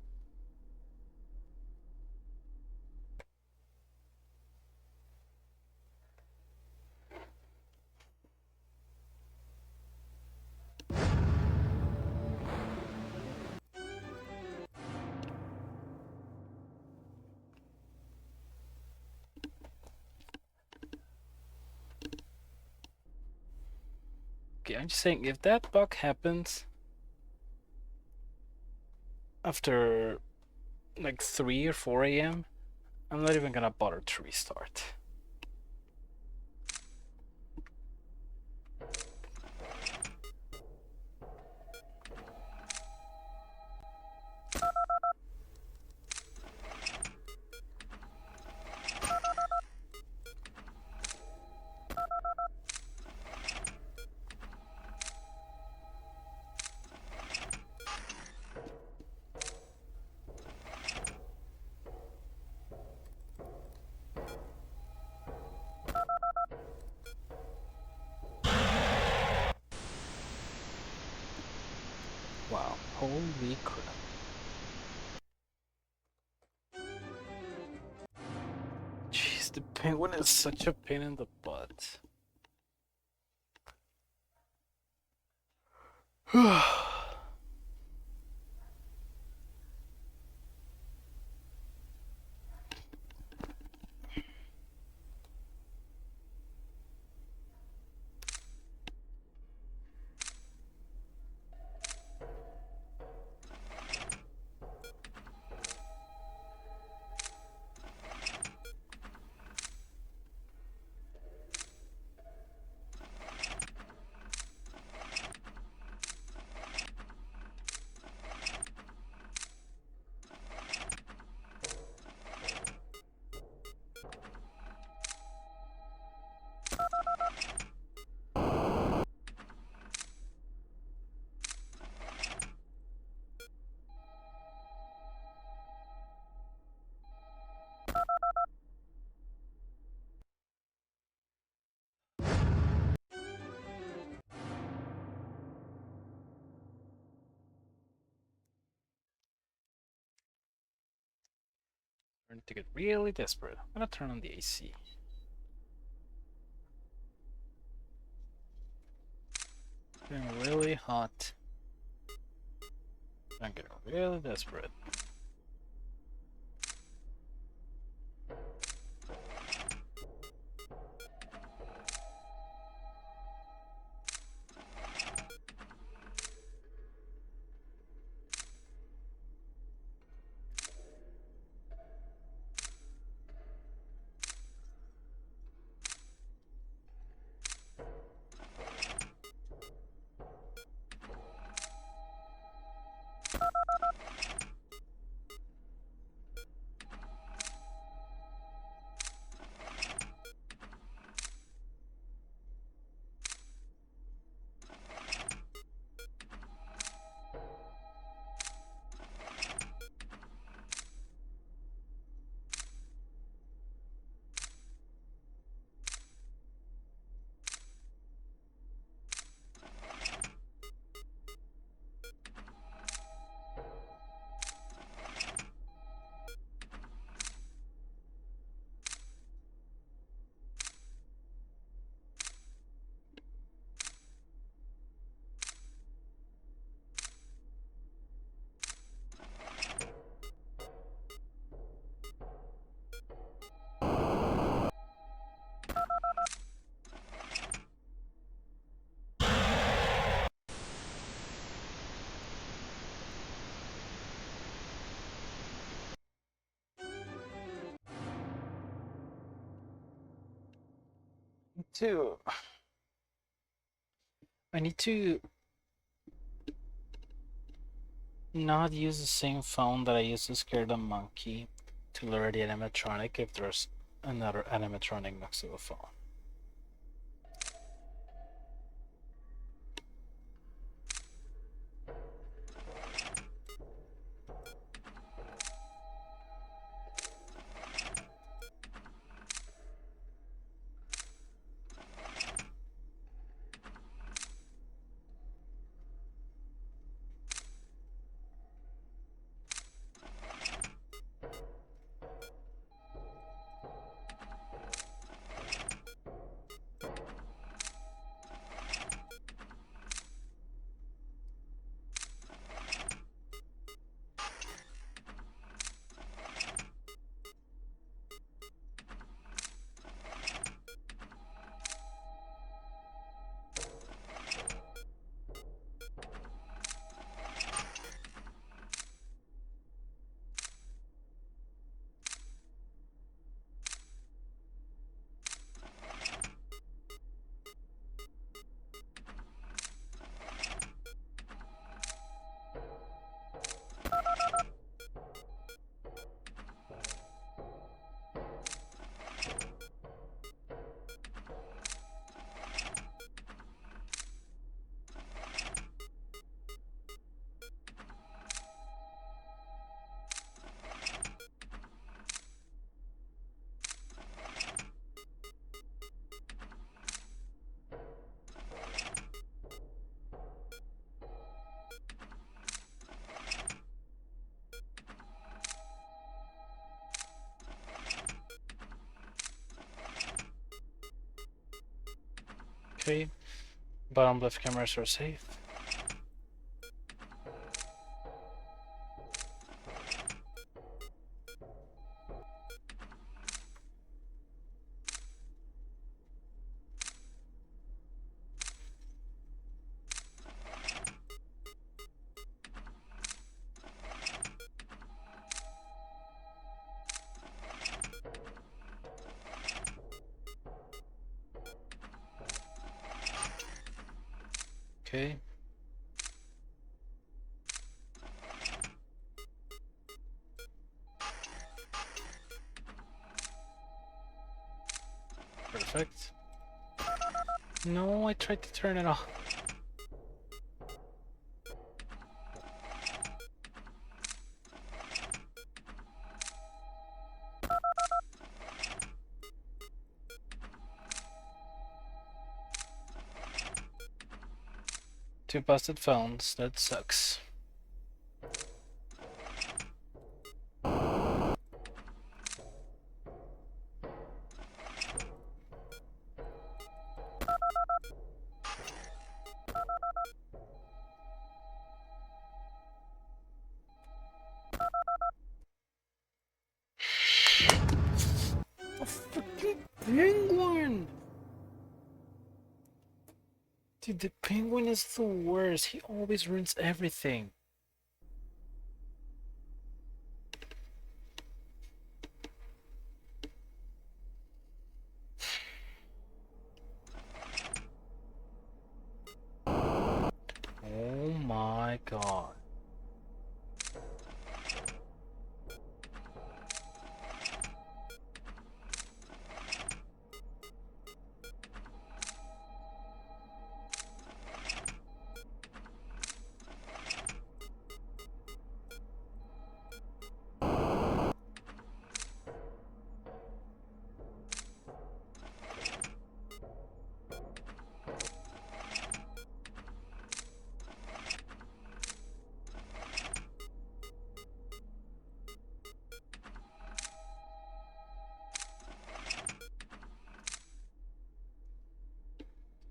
Okay, I'm just saying, if that bug happens after like 3 or 4 a.m., I'm not even gonna bother to restart. Wow, holy crap. Jeez, the penguin is such a pain in the butt. Starting to get really desperate. I'm gonna turn on the AC. Getting really hot. I'm getting really desperate. Dude. I need to not use the same phone that I used to scare the monkey to lure the animatronic if there's another animatronic next to the phone. Okay, bottom left cameras are safe. Okay. Perfect. No, I tried to turn it off. Two busted phones, that sucks. A freaking penguin! Dude, the penguin is the worst. He always ruins everything. Oh my god.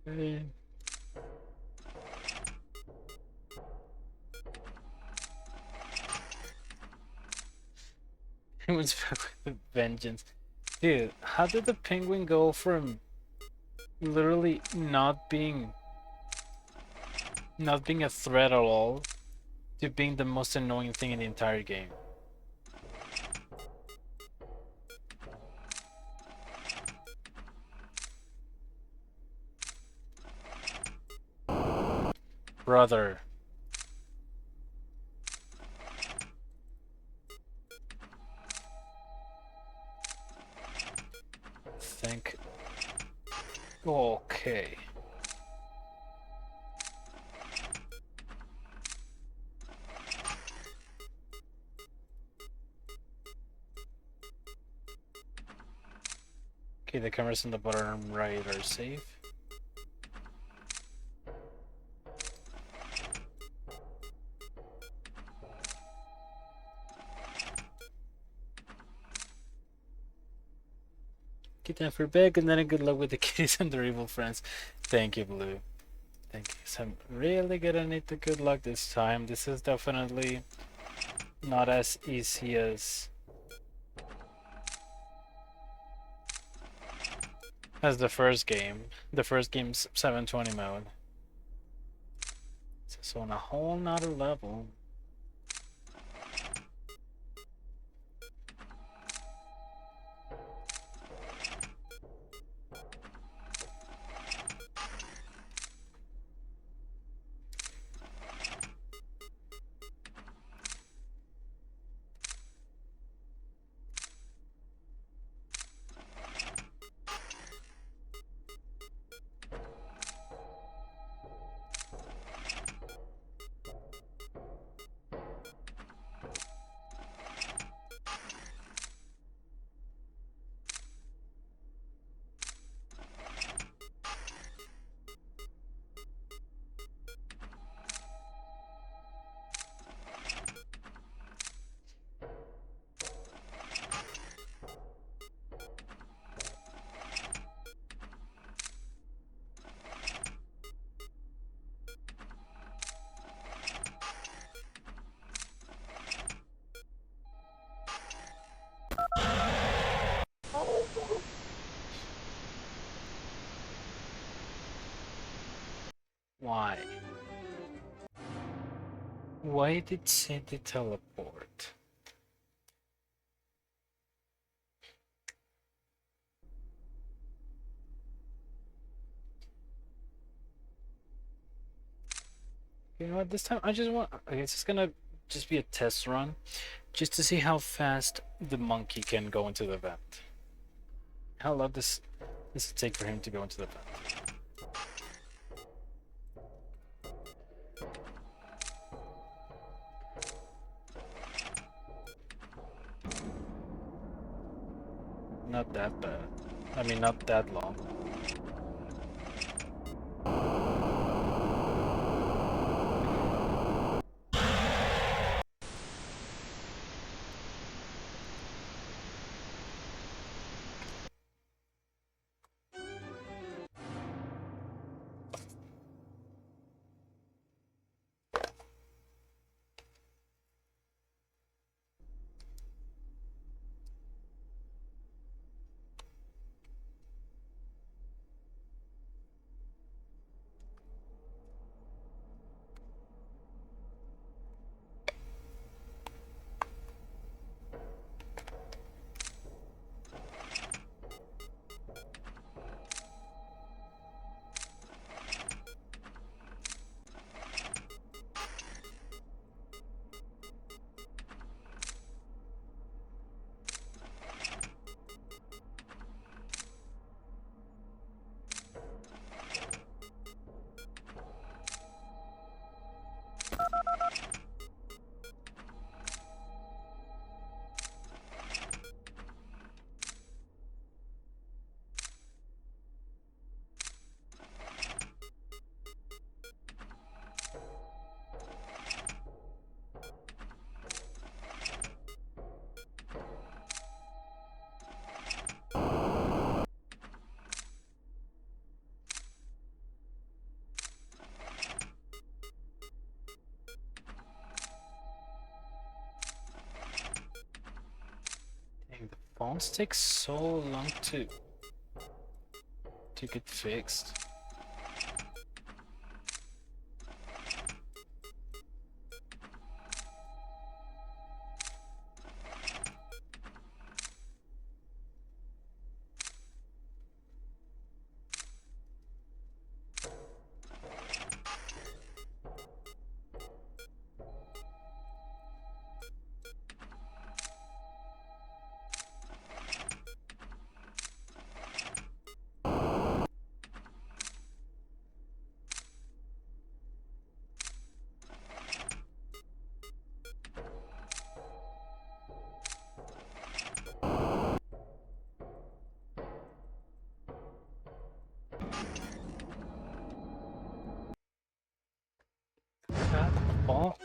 Okay. Penguin's back with a vengeance. Dude, how did the penguin go from literally not being a threat at all to being the most annoying thing in the entire game? brother. Think. Okay. Okay, the cameras in the bottom right are safe. Get them for big, and then a good luck with the kitties and their evil friends. Thank you, Blue. Thank you. So I'm really gonna need the good luck this time. This is definitely not as easy as the first game. The first game's 720 mode. So on a whole nother level. Why? Why did Cindy teleport? You know what, this time I just want... Okay, it's just gonna just be a test run. Just to see how fast the monkey can go into the vent. How long does it take for him to go into the vent? Not that bad. I mean, not that long. Dang, the phones take so long to get fixed. Paul.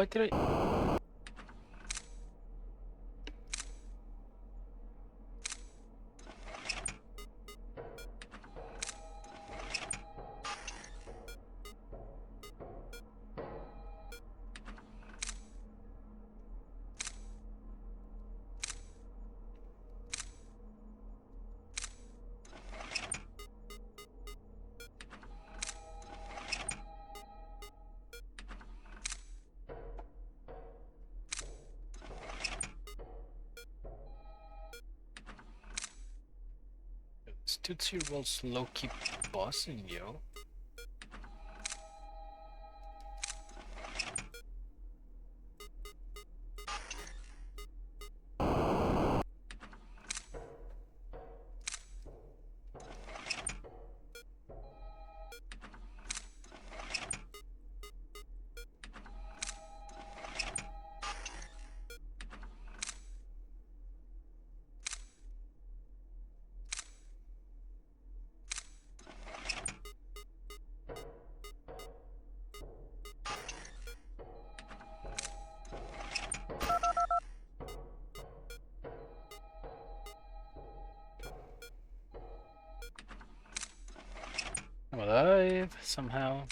Why did I? Tootsie Roll's low-key bossing, yo. I'm alive somehow.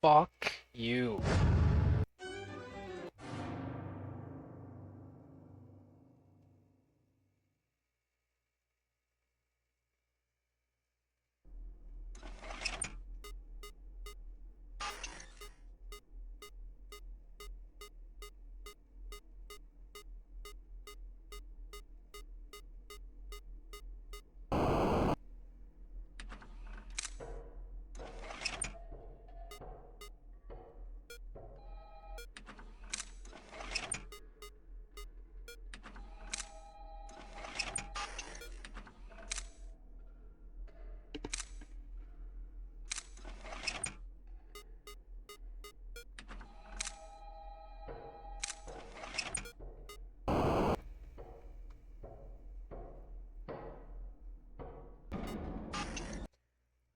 Fuck you.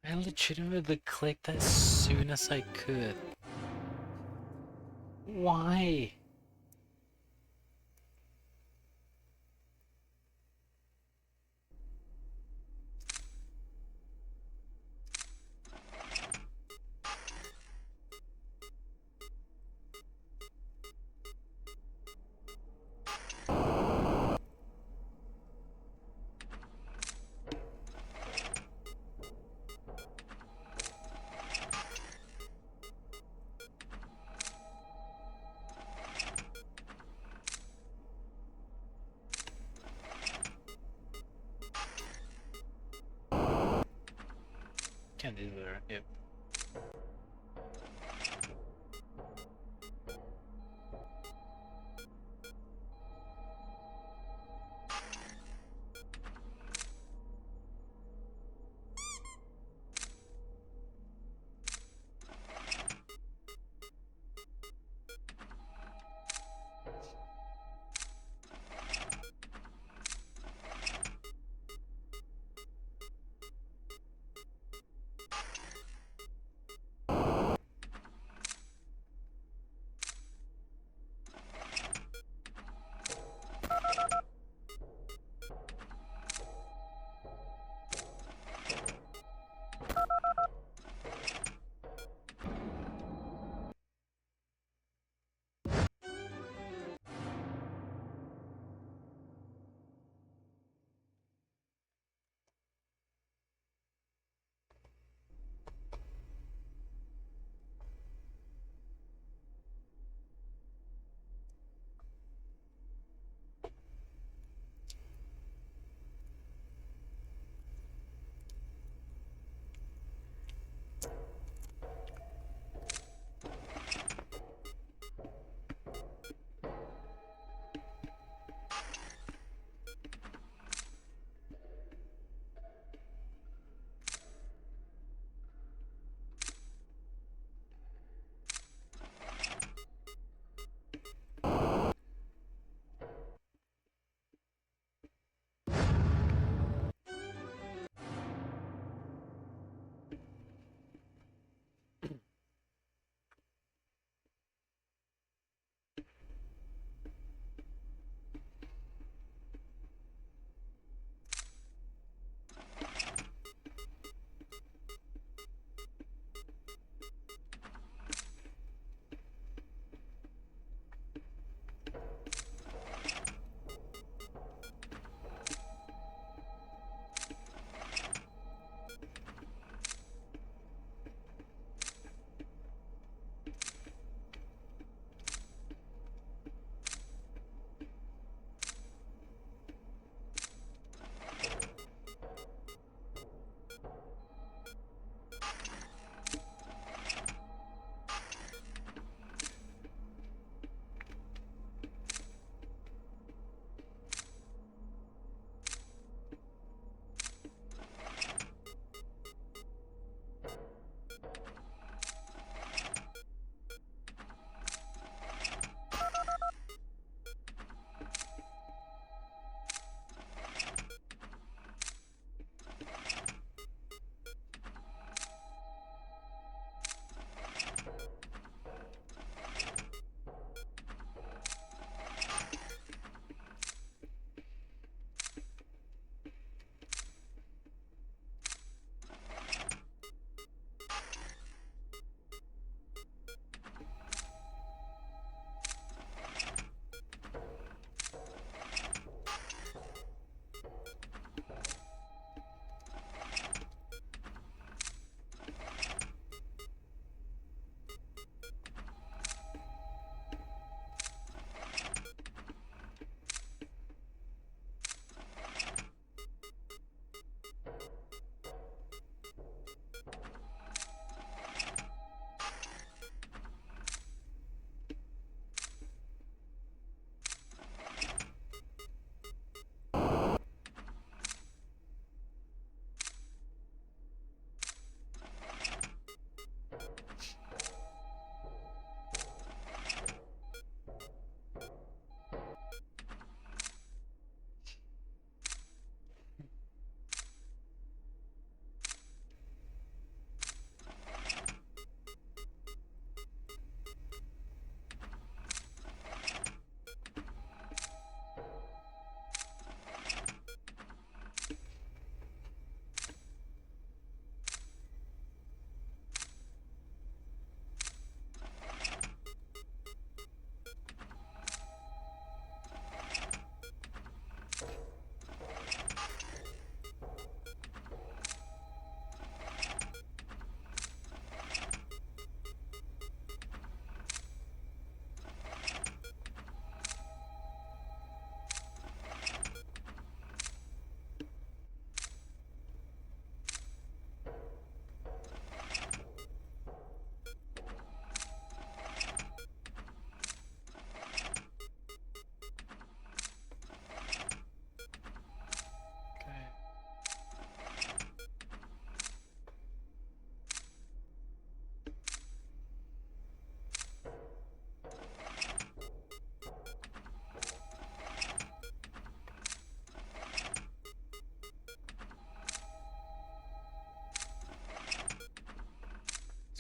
I legitimately clicked as soon as I could. Why? Can't do there. Yep.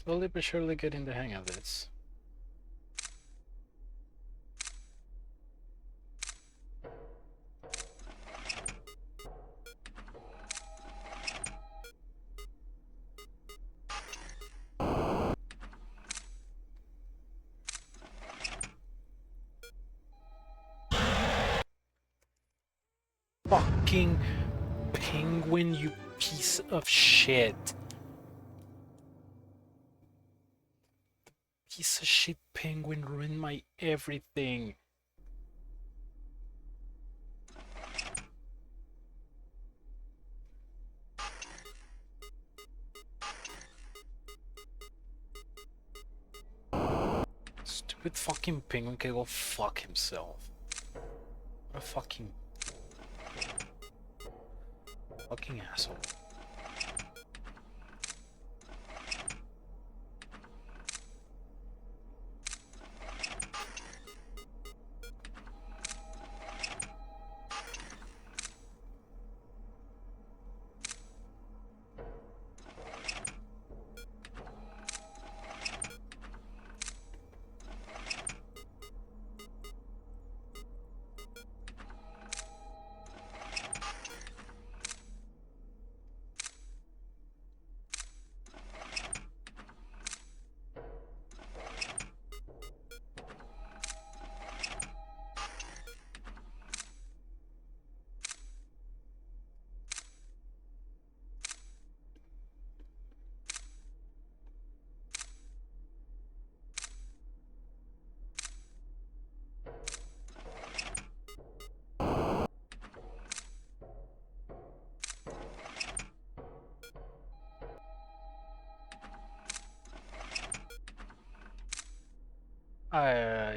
Slowly but surely getting the hang of this. Fucking penguin, you piece of shit. Piece of shit penguin ruined my everything. Stupid fucking penguin can go fuck himself. What a fucking asshole.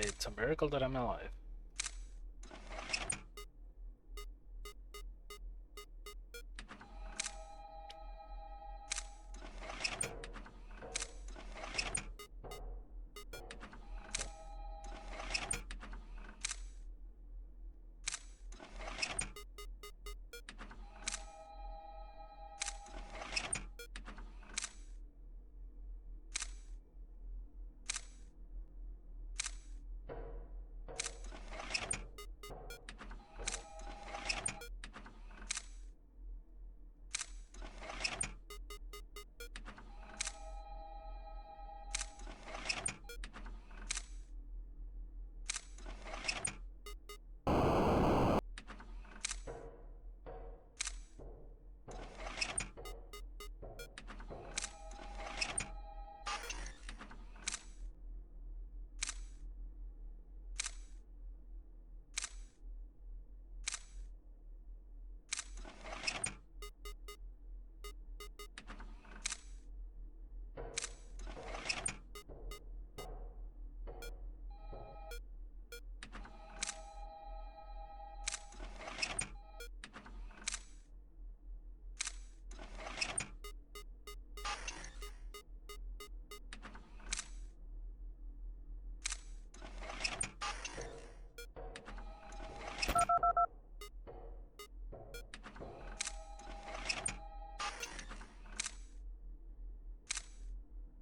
It's a miracle that I'm alive.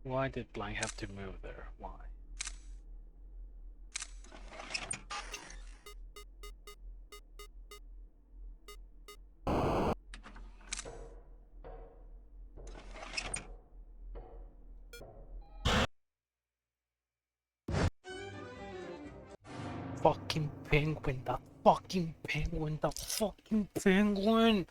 Why did Blank have to move there? Why? Fucking penguin, that fucking penguin, that fucking penguin!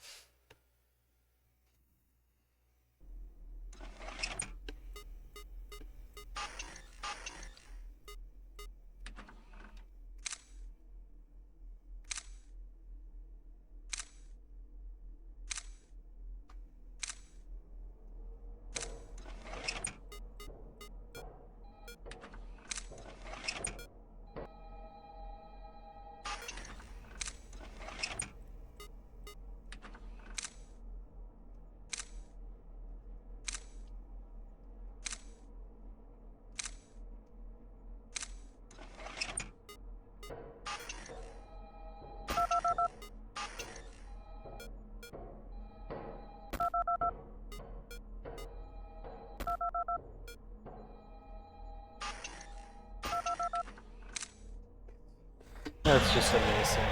That's just amazing.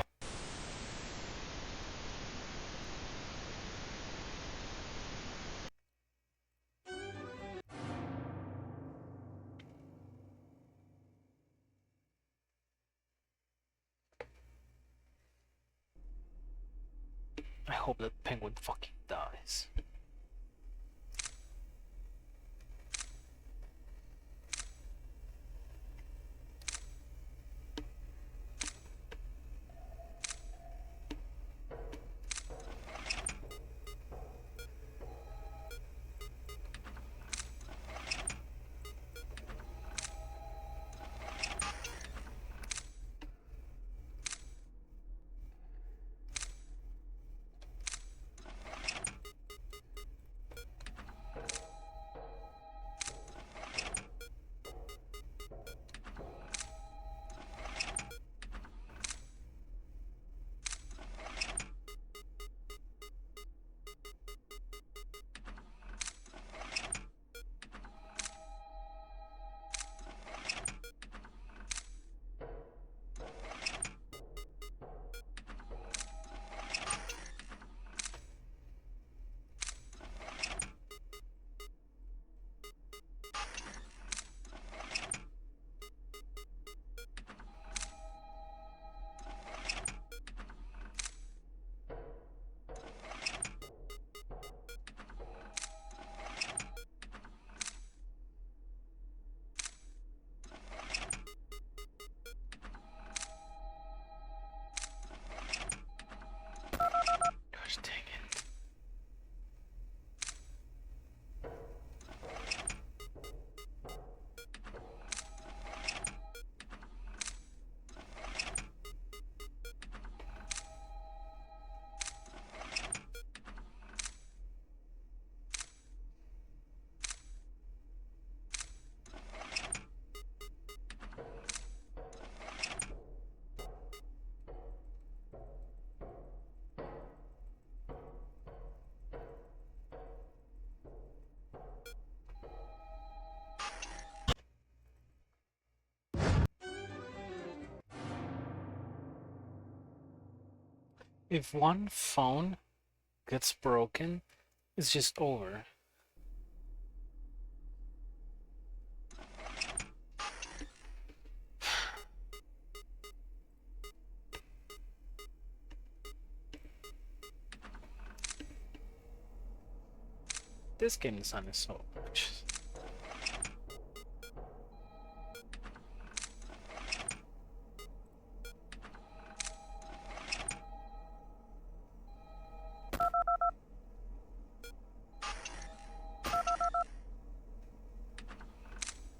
I hope that penguin fucking dies. Gosh dang it. If one phone gets broken, it's just over. This game design is so gorgeous.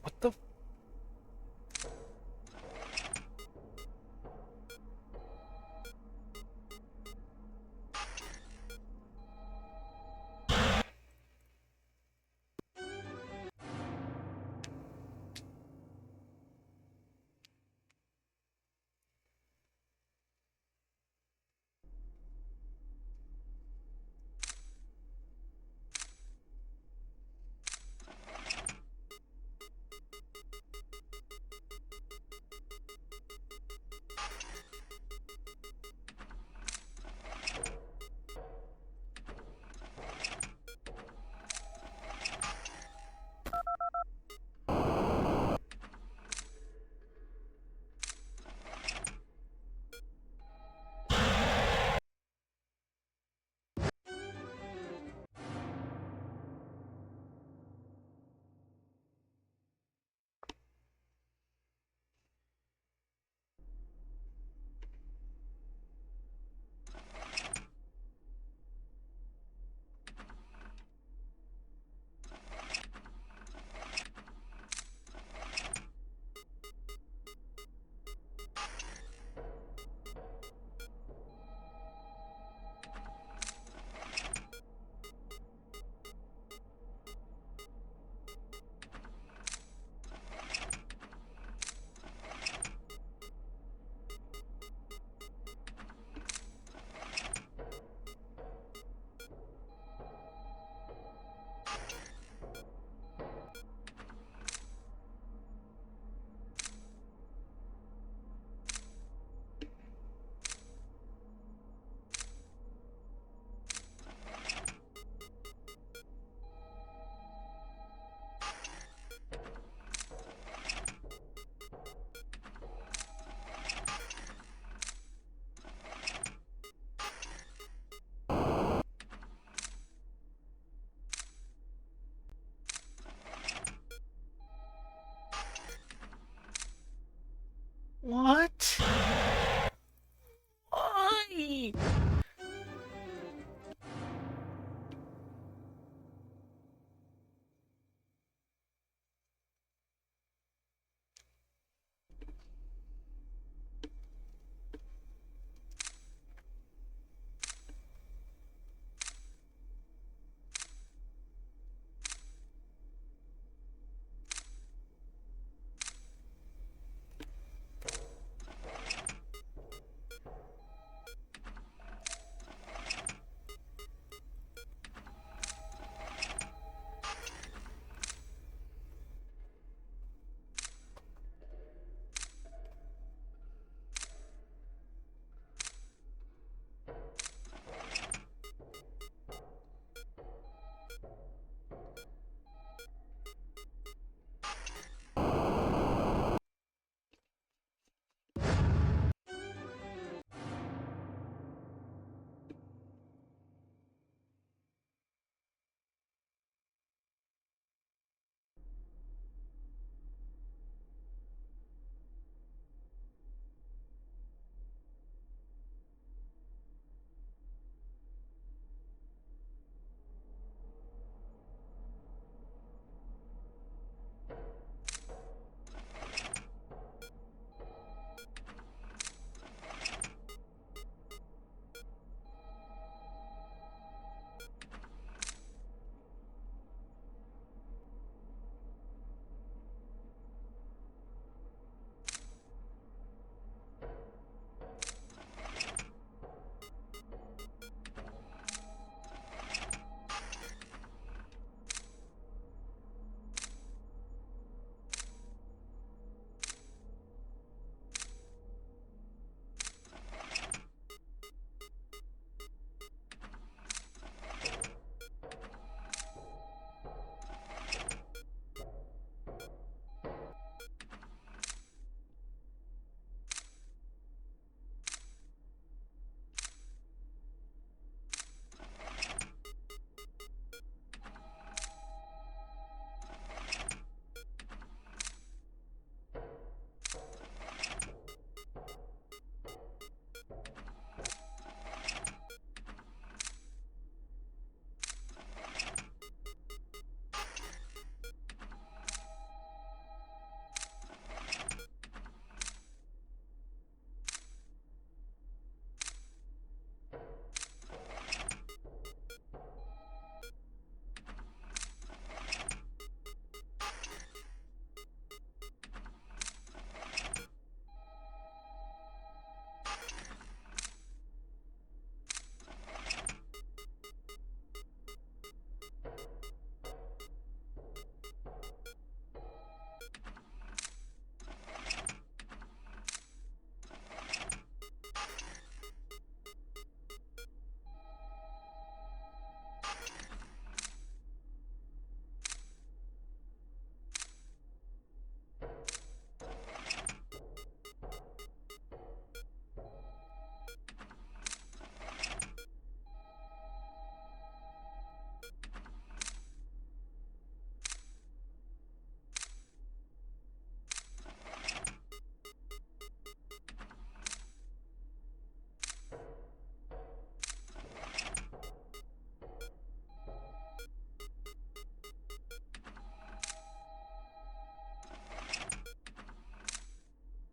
What the? What? Why?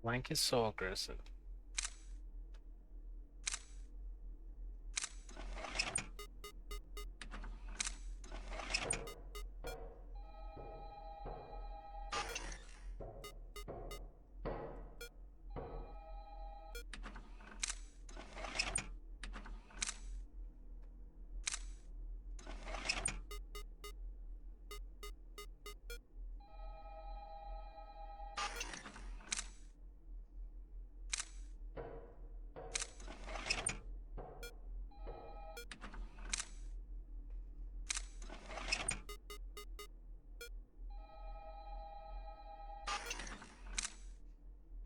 Blank is so aggressive.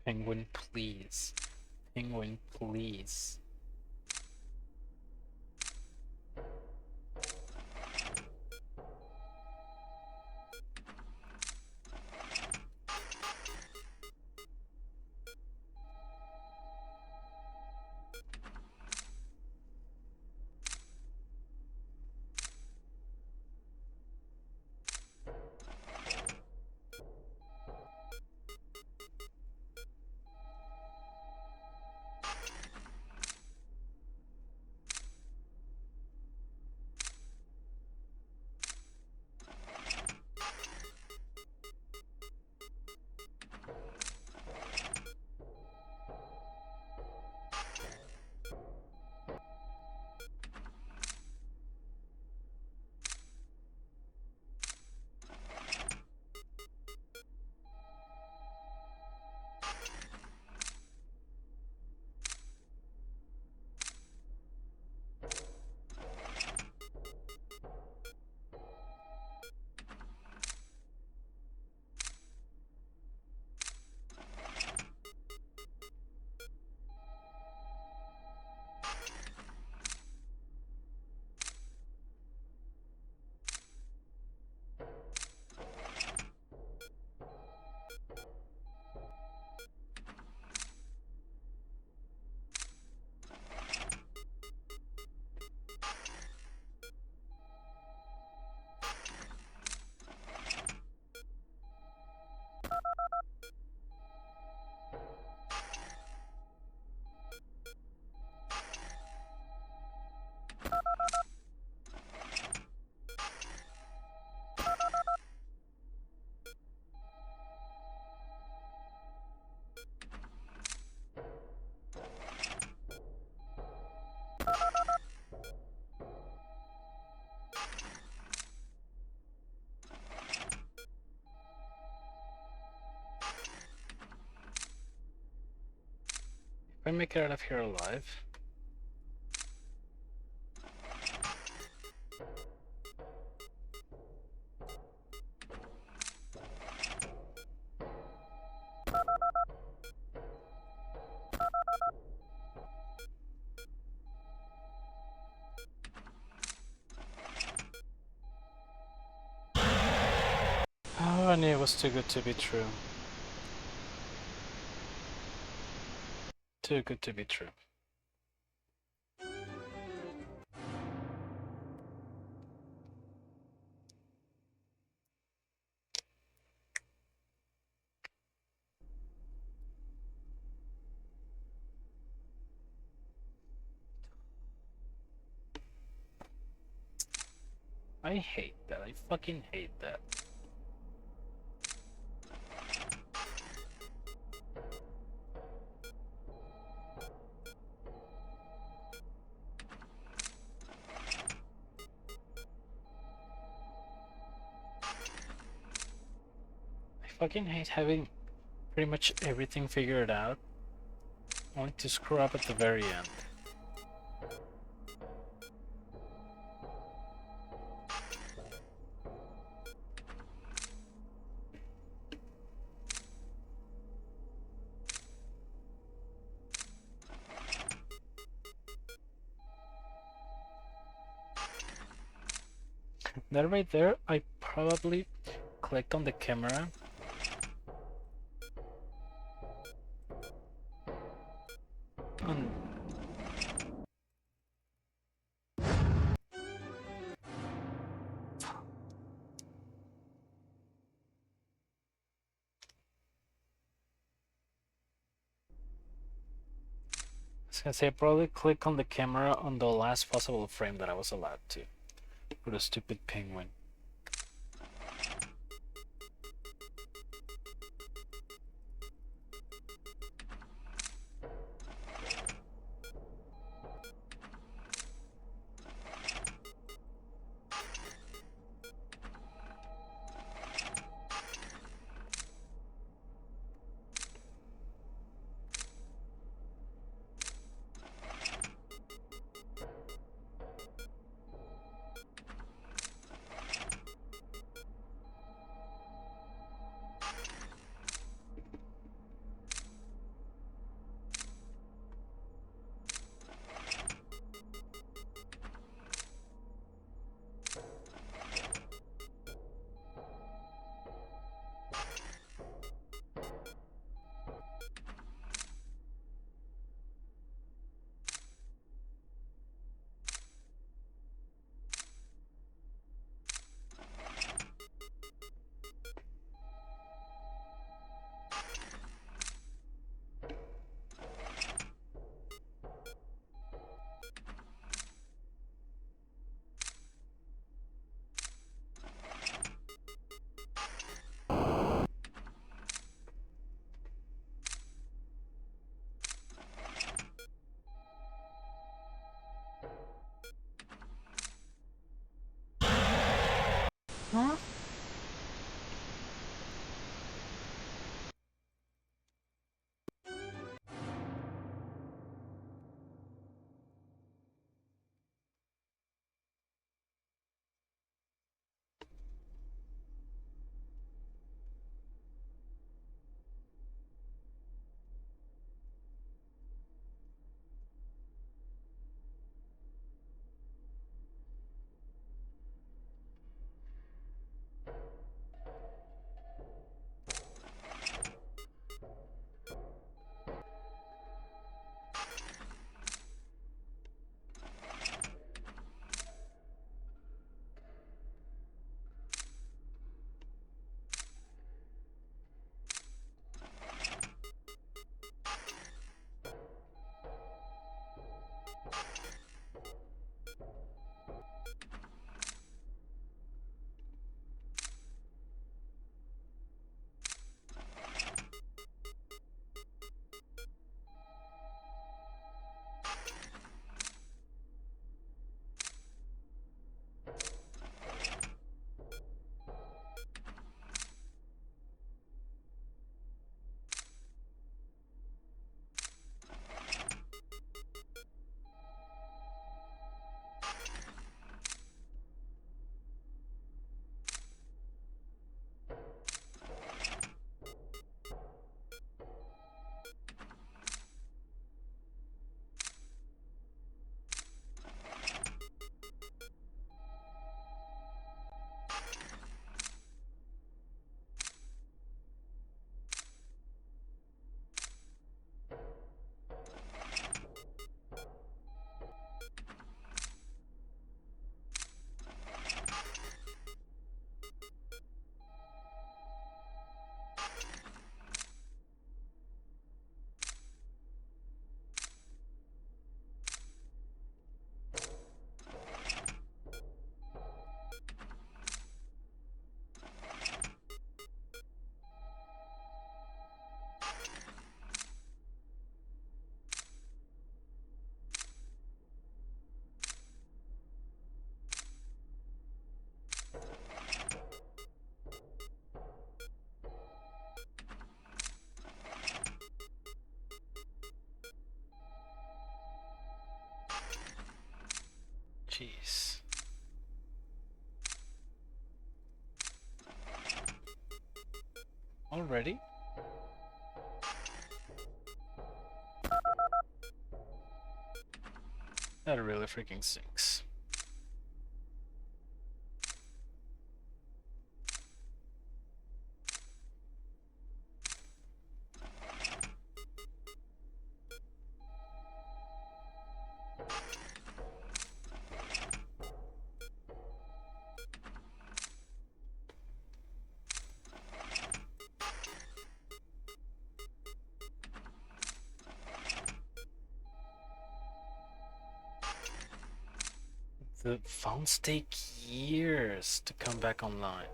Penguin, please. Penguin, please. If I make it out of here alive. Oh, I knew it was too good to be true. Too good to be true. I hate that. I fucking hate that. I fucking hate having pretty much everything figured out, only to screw up at the very end. That right there, I probably clicked on the camera. And I was gonna say, I probably click on the camera on the last possible frame that I was allowed to. For the stupid penguin. Jeez. Already? That really freaking sinks. The phones take years to come back online.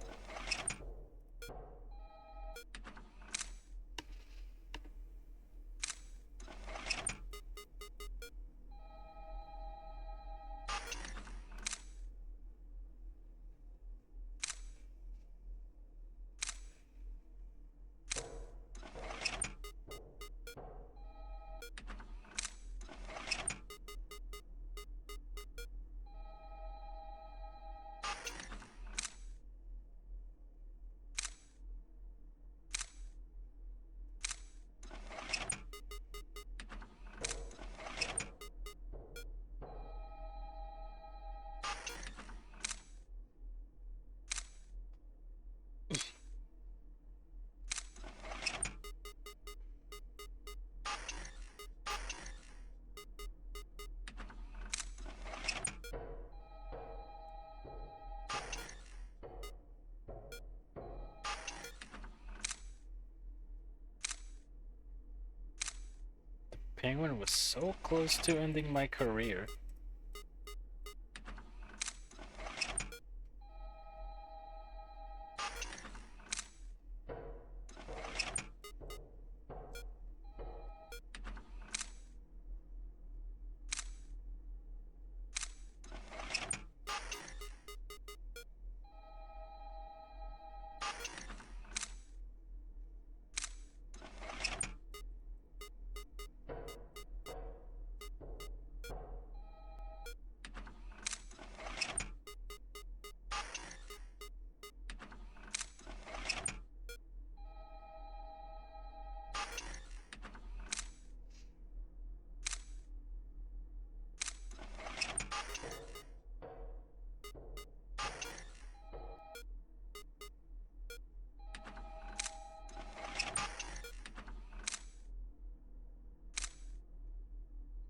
Penguin was so close to ending my career.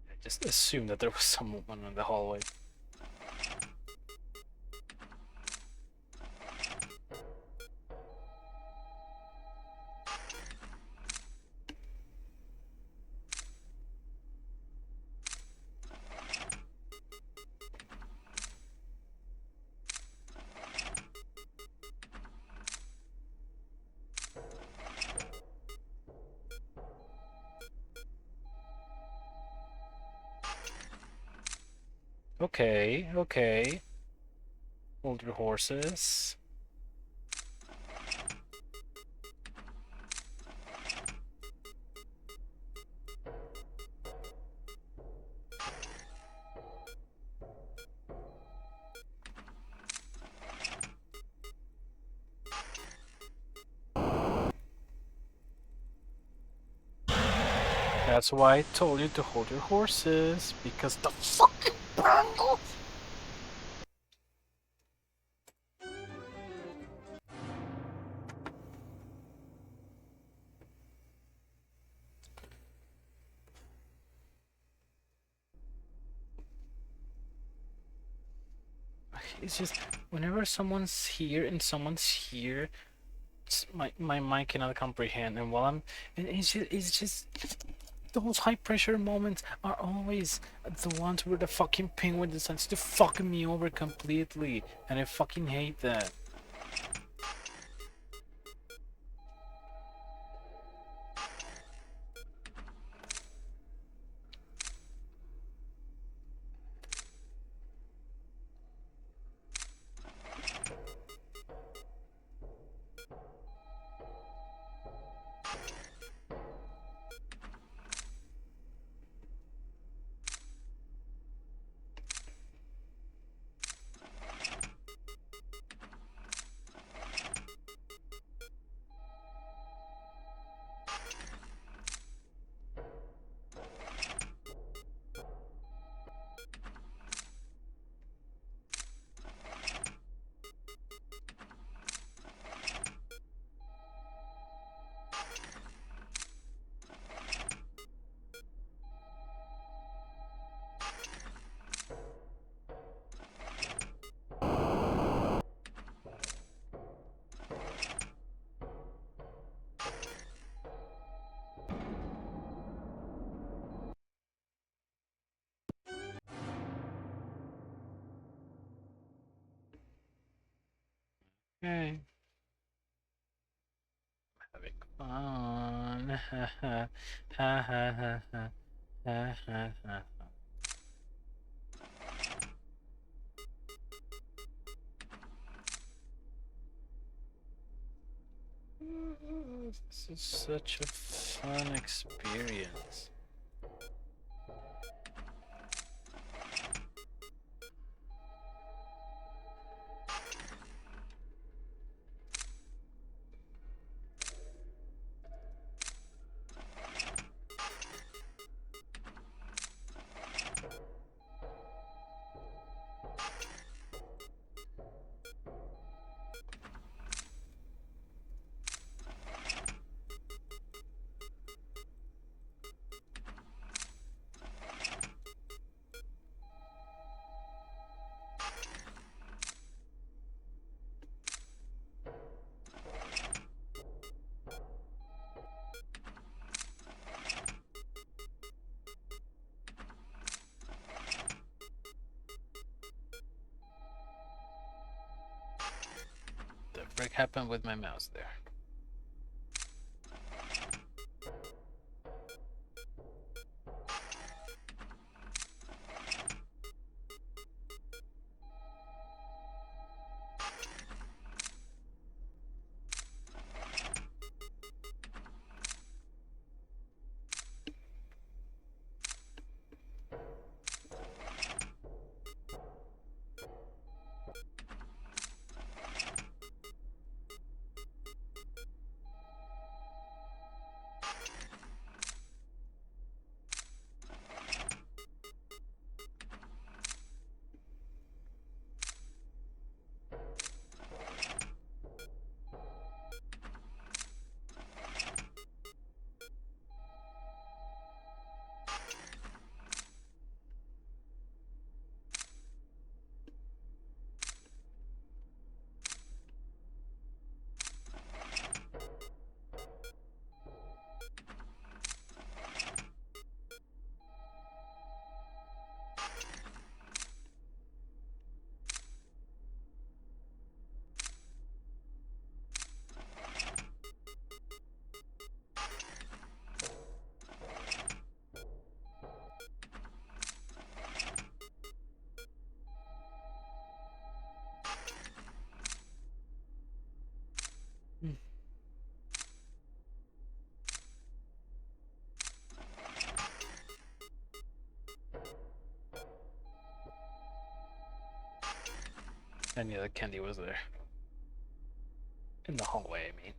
I just assumed that there was someone in the hallway. Okay, okay. Hold your horses. That's why I told you to hold your horses, because the fucking bangle. It's just whenever someone's here and someone's here, my mind cannot comprehend. And while and it's just those high pressure moments are always the ones where the fucking penguin decides to fuck me over completely, and I fucking hate that. Okay. Having fun. Ha ha ha ha ha ha ha ha. This is such a fun experience. The frick happened with my mouse there? I knew the candy was there. In the hallway, I mean.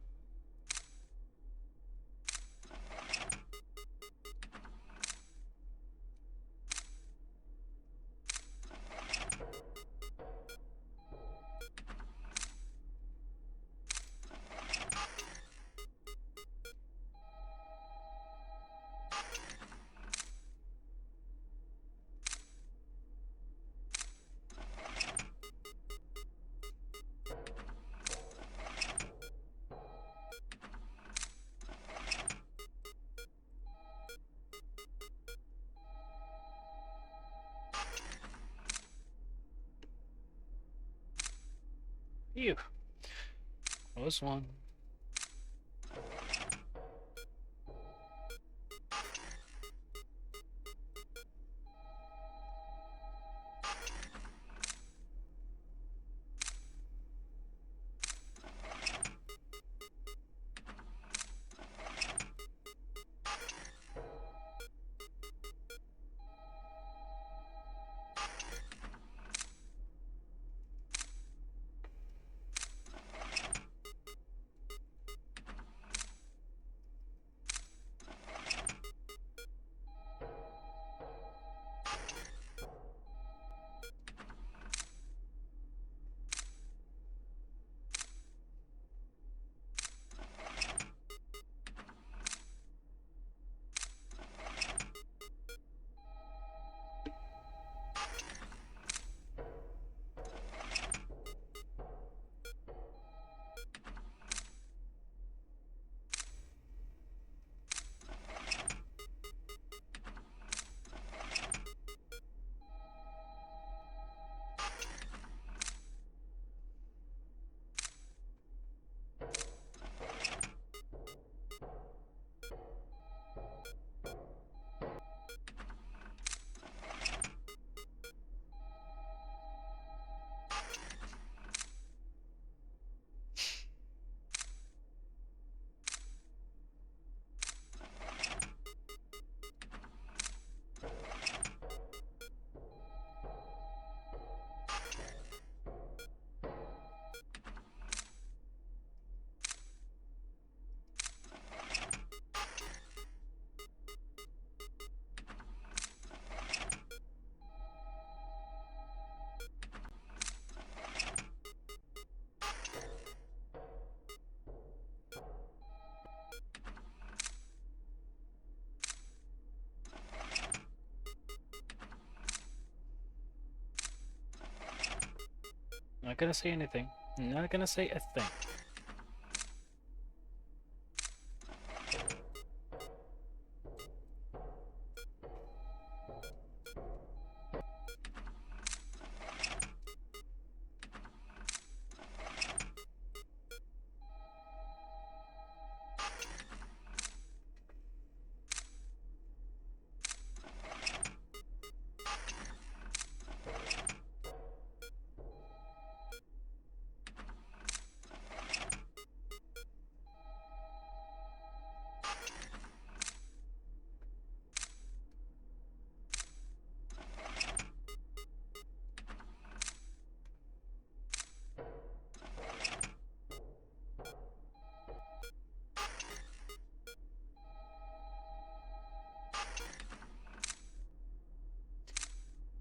Phew. Close one. Not gonna say anything. Not gonna say a thing.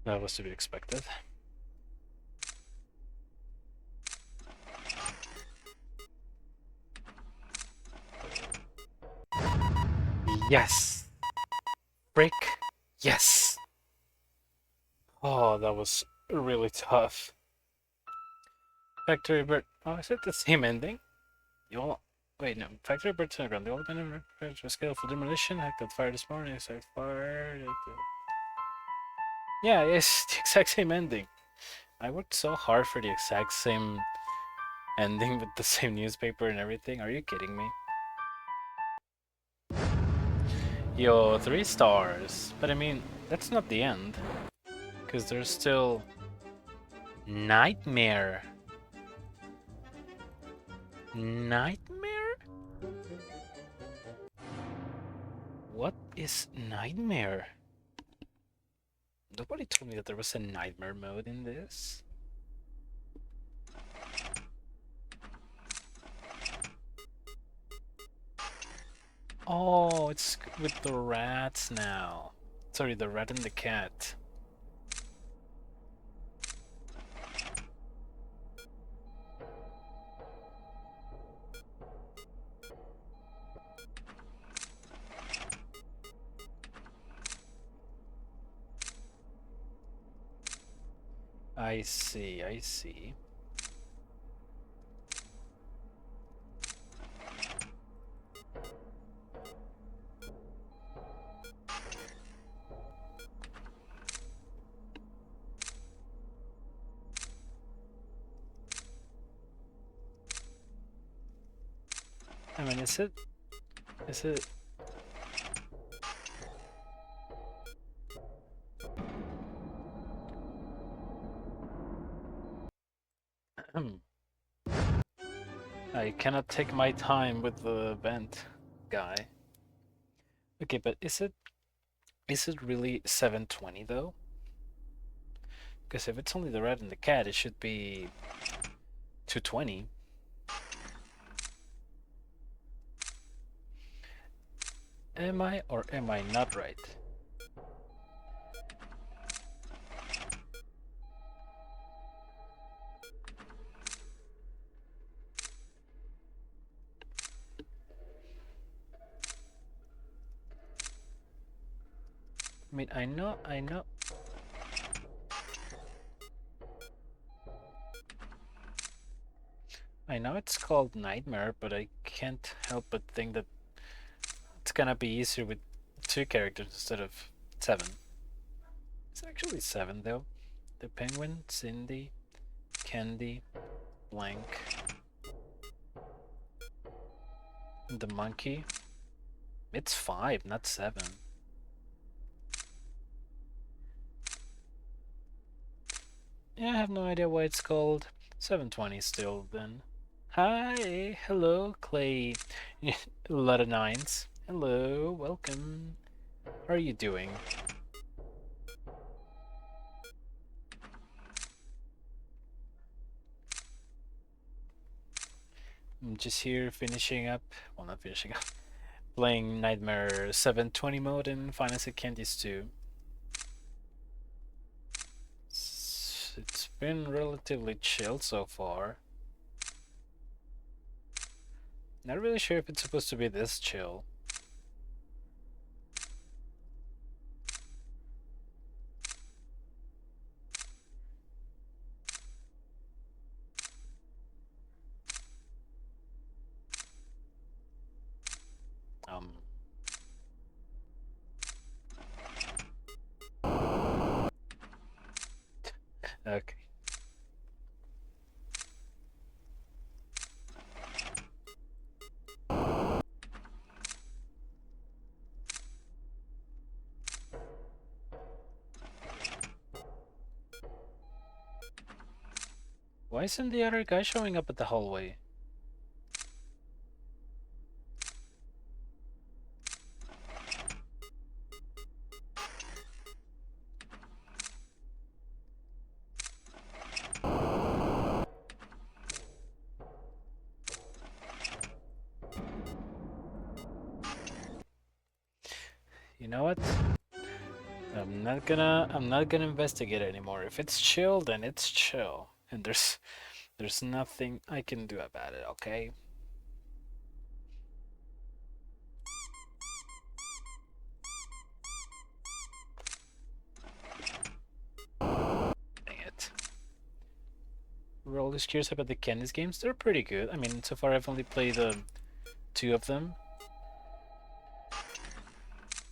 That was to be expected. Yes! Break! Yes! Oh, that was really tough. Factory Bird. Oh, is it the same ending? You all. Wait, no. Factory Bird to the ground. The old man scale for demolition. I got fired this morning. I fired. Yeah, it's the exact same ending. I worked so hard for the exact same ending with the same newspaper and everything. Are you kidding me? Yo, 3 stars. But I mean, that's not the end. Because there's still Nightmare. Nightmare? What is Nightmare? Nobody told me that there was a Nightmare mode in this. Oh, it's with the rats now. Sorry, the rat and the cat. I see, I see. I mean, is it... I cannot take my time with the vent guy. Okay, but is it really 720 though? Because if it's only the rat and the cat, it should be 220. Am I or am I not right? I mean, I know. I know it's called Nightmare, but I can't help but think that it's gonna be easier with 2 characters instead of 7. It's actually 7 though. The penguin, Cindy, Candy, Blank, and the monkey. It's 5, not 7. Yeah, I have no idea why it's called 720 still then. Hi, hello, Clay. A lot of 9s. Hello, welcome. How are you doing? I'm just here finishing up, well, not finishing up, playing Nightmare 720 mode in Final Fantasy Candies 2. It's been relatively chill so far. Not really sure if it's supposed to be this chill. Okay. Why isn't the other guy showing up at the hallway? You know what? I'm not gonna investigate it anymore. If it's chill, then it's chill. And there's nothing I can do about it, okay? Dang it. We're always curious about the Candice games. They're pretty good. I mean, so far I've only played two of them.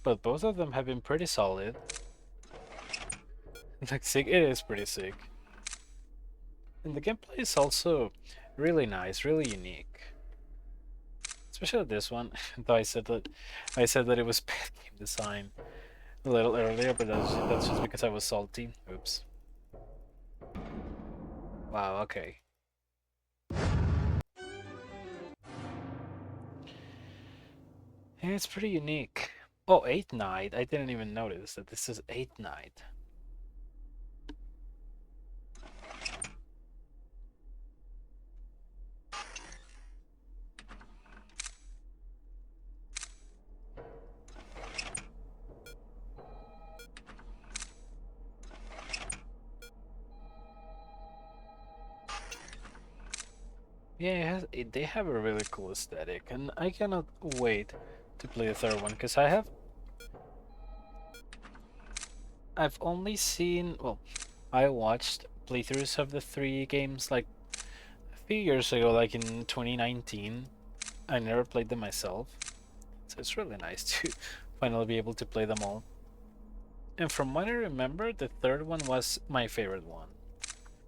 But both of them have been pretty solid. Like, sick, it is pretty sick. And the gameplay is also really nice, really unique. Especially this one, though I said that it was bad game design a little earlier, but that's just because I was salty. Oops. Wow, okay. Yeah, it's pretty unique. Oh, 8 Night. I didn't even notice that this is 8 Night. Yeah, they have a really cool aesthetic, and I cannot wait to play the third one because I've only seen, well, I watched playthroughs of the three games like a few years ago, like in 2019. I never played them myself, so it's really nice to finally be able to play them all. And from what I remember, the third one was my favorite one,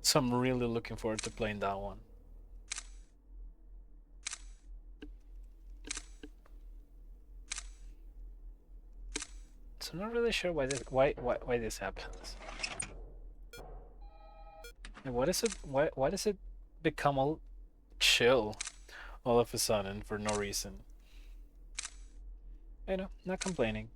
so I'm really looking forward to playing that one. So I'm not really sure why this happens. And what is it? Why does it become all chill all of a sudden for no reason? You know, not complaining.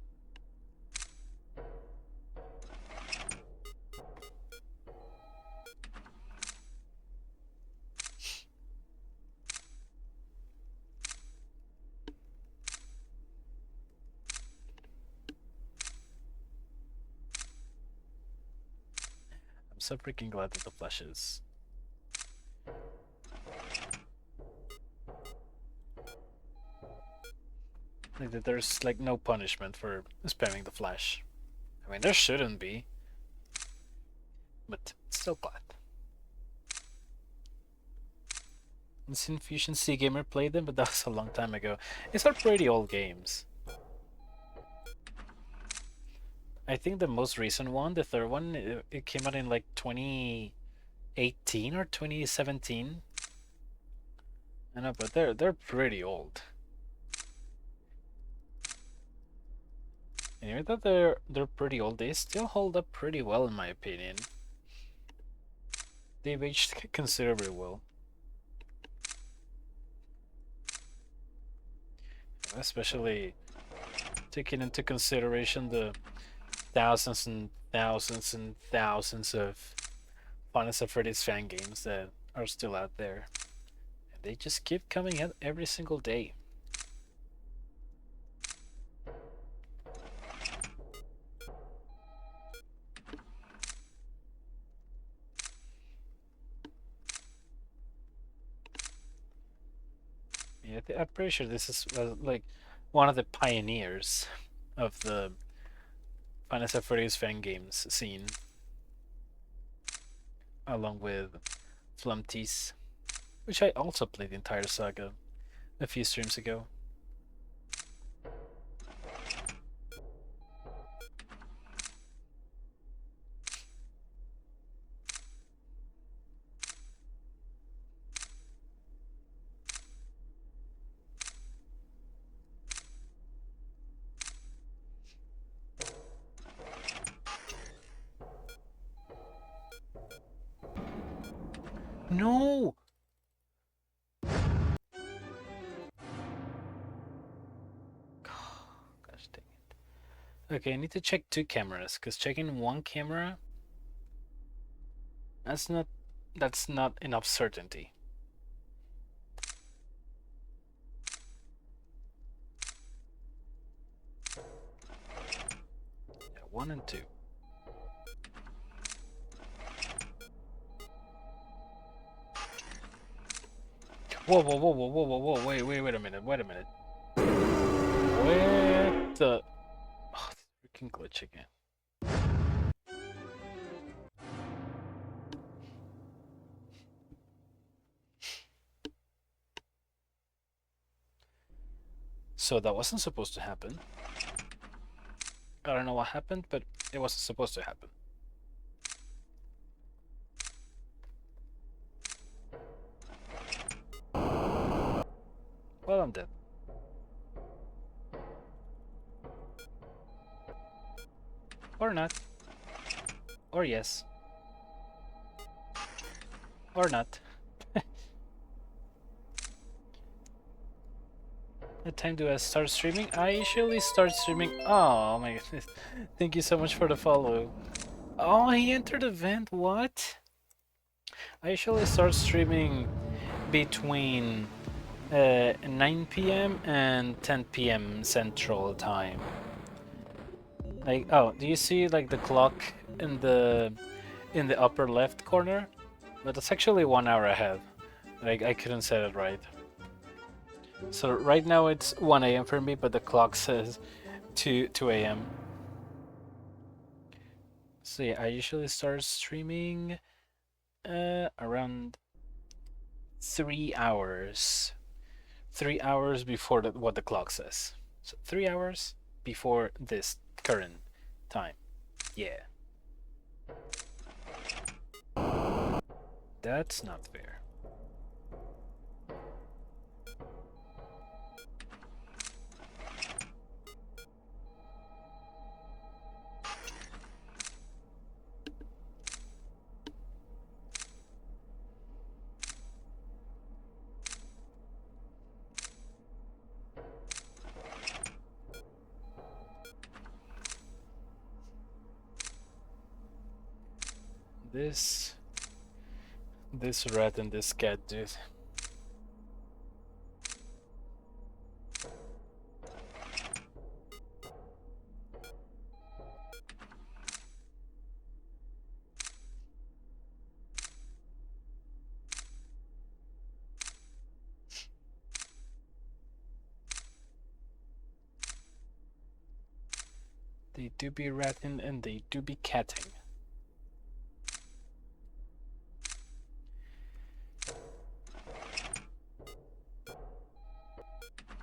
I'm so freaking glad that the flesh is. Like that there's like no punishment for spamming the flash. I mean, there shouldn't be, but still glad. Sin Fusion C Gamer played them, but that was a long time ago. These are pretty old games. I think the most recent one, the third one, it came out in like 2018 or 2017. I know, but they're pretty old. And even though they're pretty old, they still hold up pretty well in my opinion. They've aged considerably well. Especially taking into consideration the thousands and thousands and thousands of Final Freddy's fan games that are still out there. And they just keep coming out every single day. Yeah, I'm pretty sure this is like one of the pioneers of the Final Freddy's fan games scene, along with Flumties, which I also played the entire saga a few streams ago. No! Gosh dang it. Okay, I need to check 2 cameras, because checking 1 camera, that's not enough certainty. Yeah, 1 and 2. Whoa, whoa, whoa, whoa, whoa, whoa, whoa, wait a minute, wait a minute. What the... Oh, this freaking glitch again. So that wasn't supposed to happen. I don't know what happened, but it wasn't supposed to happen. Well, I'm dead. Or not. Or yes. Or not. What time do I start streaming? I usually start streaming... Oh my goodness. Thank you so much for the follow. Oh, he entered the vent, what? I usually start streaming between 9 p.m. and 10 p.m. Central Time. Like, oh, do you see like the clock in the upper left corner? But that's actually 1 hour ahead. Like, I couldn't set it right. So right now it's 1 a.m. for me, but the clock says 2 a.m. So yeah, I usually start streaming around 3 hours. 3 hours before what the clock says. So 3 hours before this current time. Yeah. That's not fair. This rat and this cat, dude. They do be ratting and they do be catting.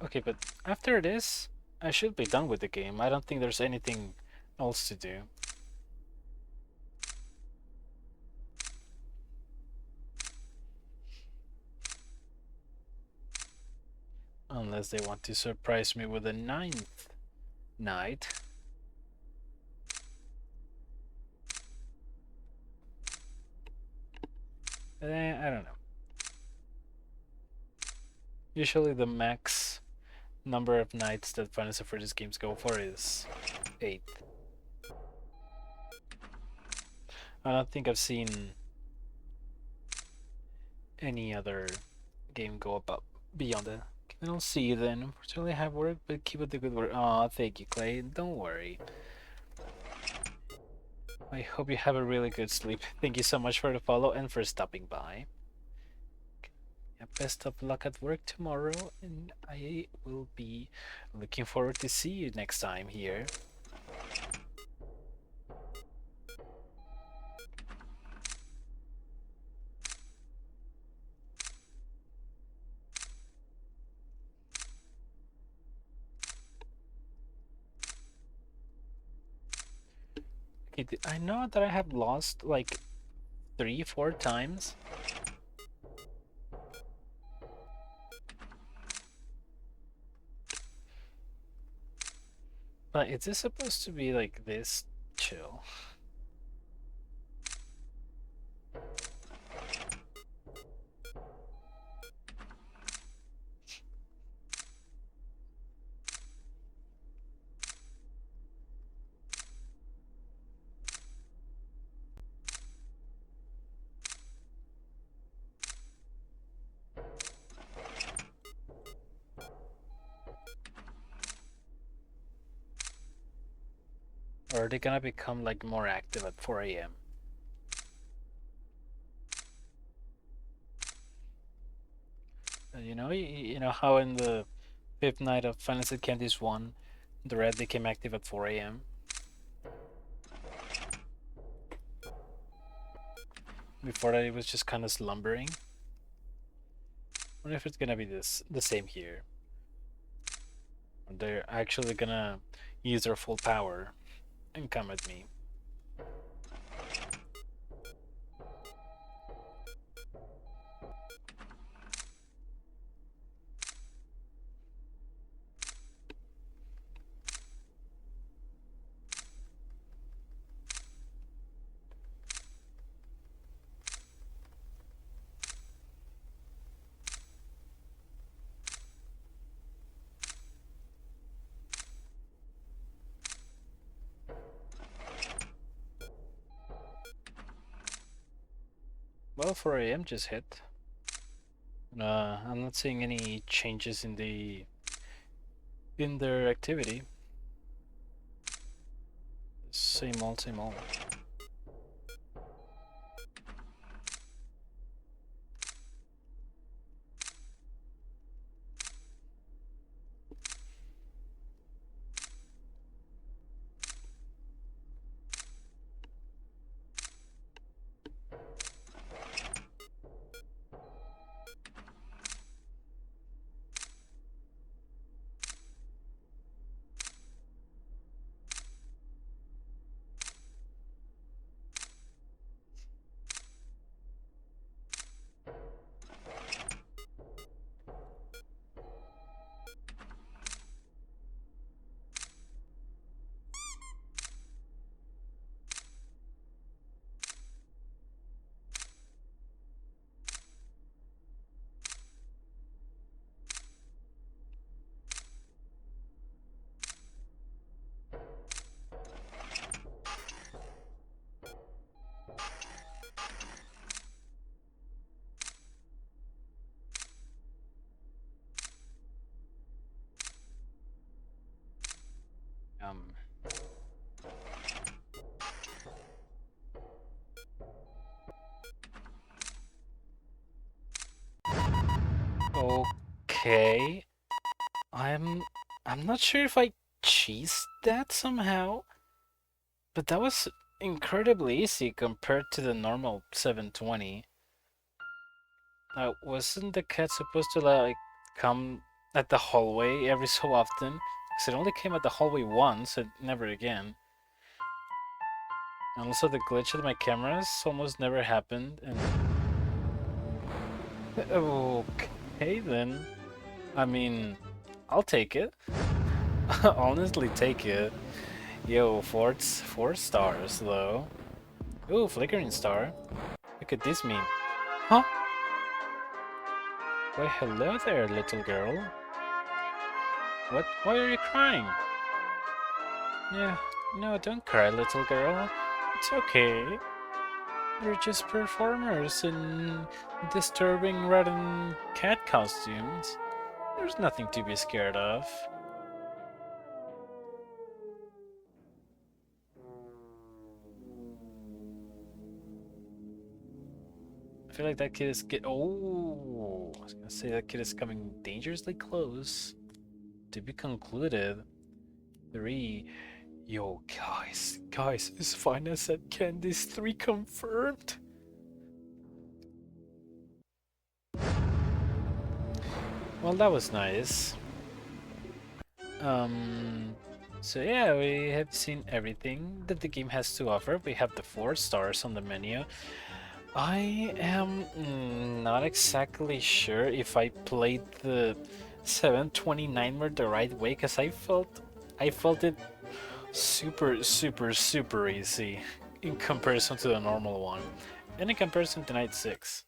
Okay, but after this, I should be done with the game. I don't think there's anything else to do. Unless they want to surprise me with a 9th night. I don't know. Usually the max number of nights that Final Fantasy games go for is 8. I don't think I've seen any other game go up beyond that. I'll see you then. Unfortunately, I have work, but keep up the good work. Oh, thank you, Clay. Don't worry. I hope you have a really good sleep. Thank you so much for the follow and for stopping by. Yeah, best of luck at work tomorrow, and I will be looking forward to see you next time here. Okay, I know that I have lost like 3-4 times. But is this supposed to be like this chill? Or are they gonna become like more active at 4 a.m.? You know how in the fifth night of Final Fantasy Candies 1, the red became active at 4 a.m. Before that, it was just kind of slumbering. I wonder if it's gonna be the same here. Or they're actually gonna use their full power and come at me. Well, 4 a.m. just hit. I'm not seeing any changes in their activity. Same old, same old. Um, okay. I'm I'm not sure if I cheesed that somehow, but that was incredibly easy compared to the normal 720. Wasn't the cat supposed to like come at the hallway every so often? Because it only came at the hallway once and never again. And also the glitch with my cameras almost never happened. And okay then. I mean, I'll take it. Honestly, take it. Yo, four stars though. Ooh, flickering star. What could this mean? Huh? Why, hello there, little girl. What? Why are you crying? Yeah, no, don't cry, little girl. It's okay. We're just performers in disturbing rotten cat costumes. There's nothing to be scared of. I feel like that kid is oh, I was gonna say that kid is coming dangerously close. To be concluded. 3. Yo, guys, is Final Set Candies 3 confirmed? Well, that was nice. So yeah, we have seen everything that the game has to offer. We have the 4 stars on the menu. I am not exactly sure if I played the 729 the right way, because I felt it super easy in comparison to the normal one, and in comparison to Night 6.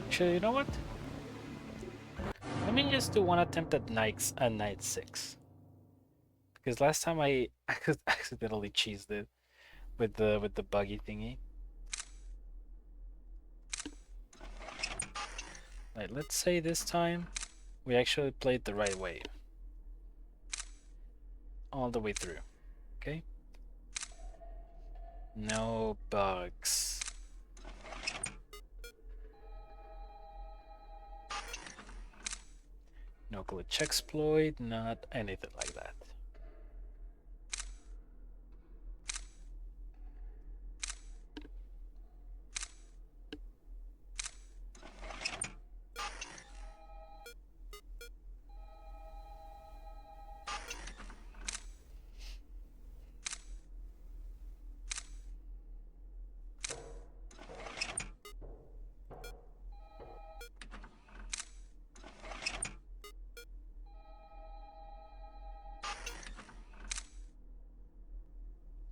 Actually, you know what? Let me just do one attempt at Night 6. Because last time I accidentally cheesed it with the buggy thingy. Right, let's say this time we actually played the right way. all the way through. Okay? No bugs. No glitch exploit, not anything like that.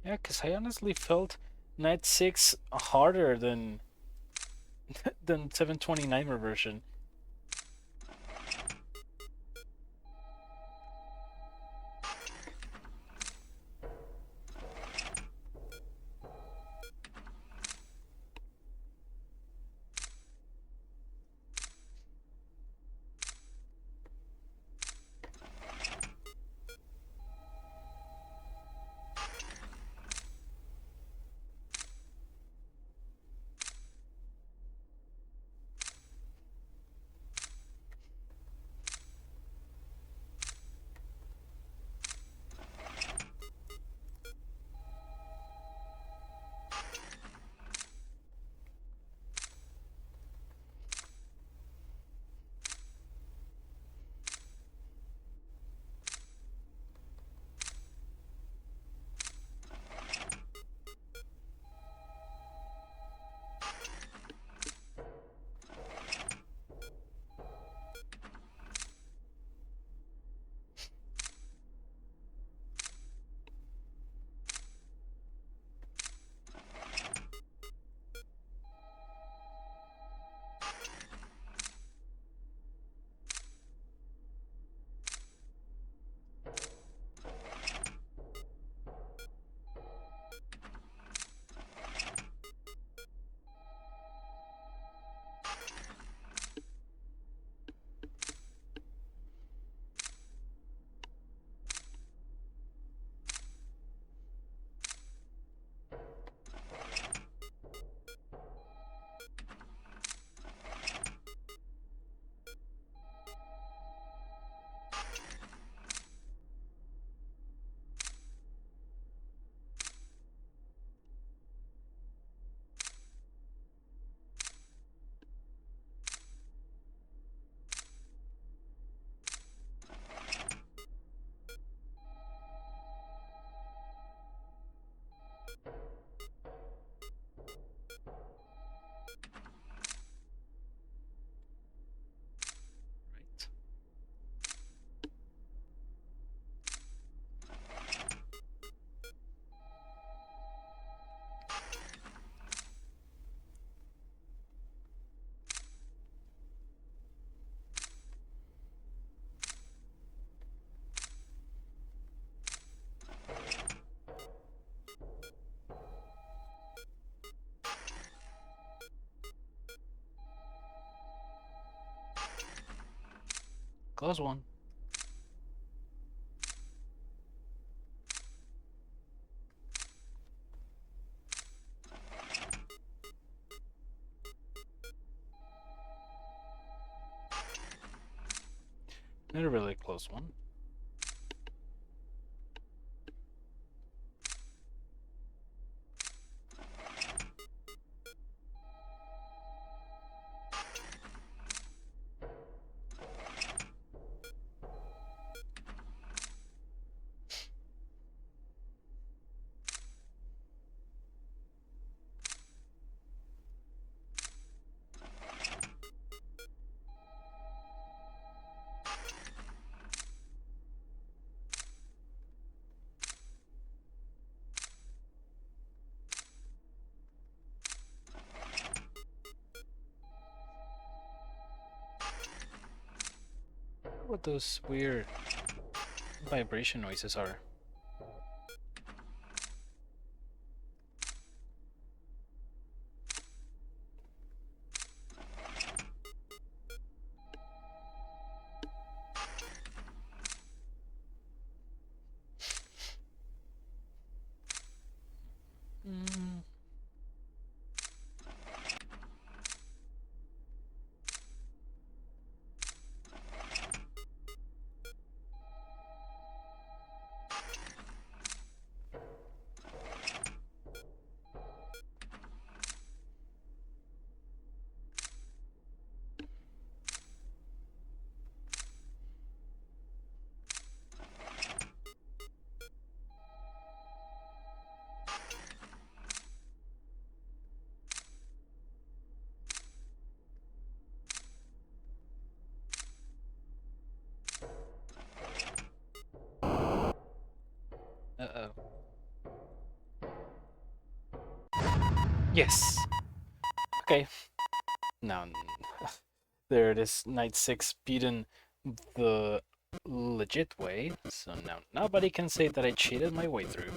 Yeah, because I honestly felt Night 6 harder than than 729 version. Right. Close one. Not a really close one. What those weird vibration noises are. Yes. Okay. Now, there it is. Night 6 beaten the legit way. So now nobody can say that I cheated my way through.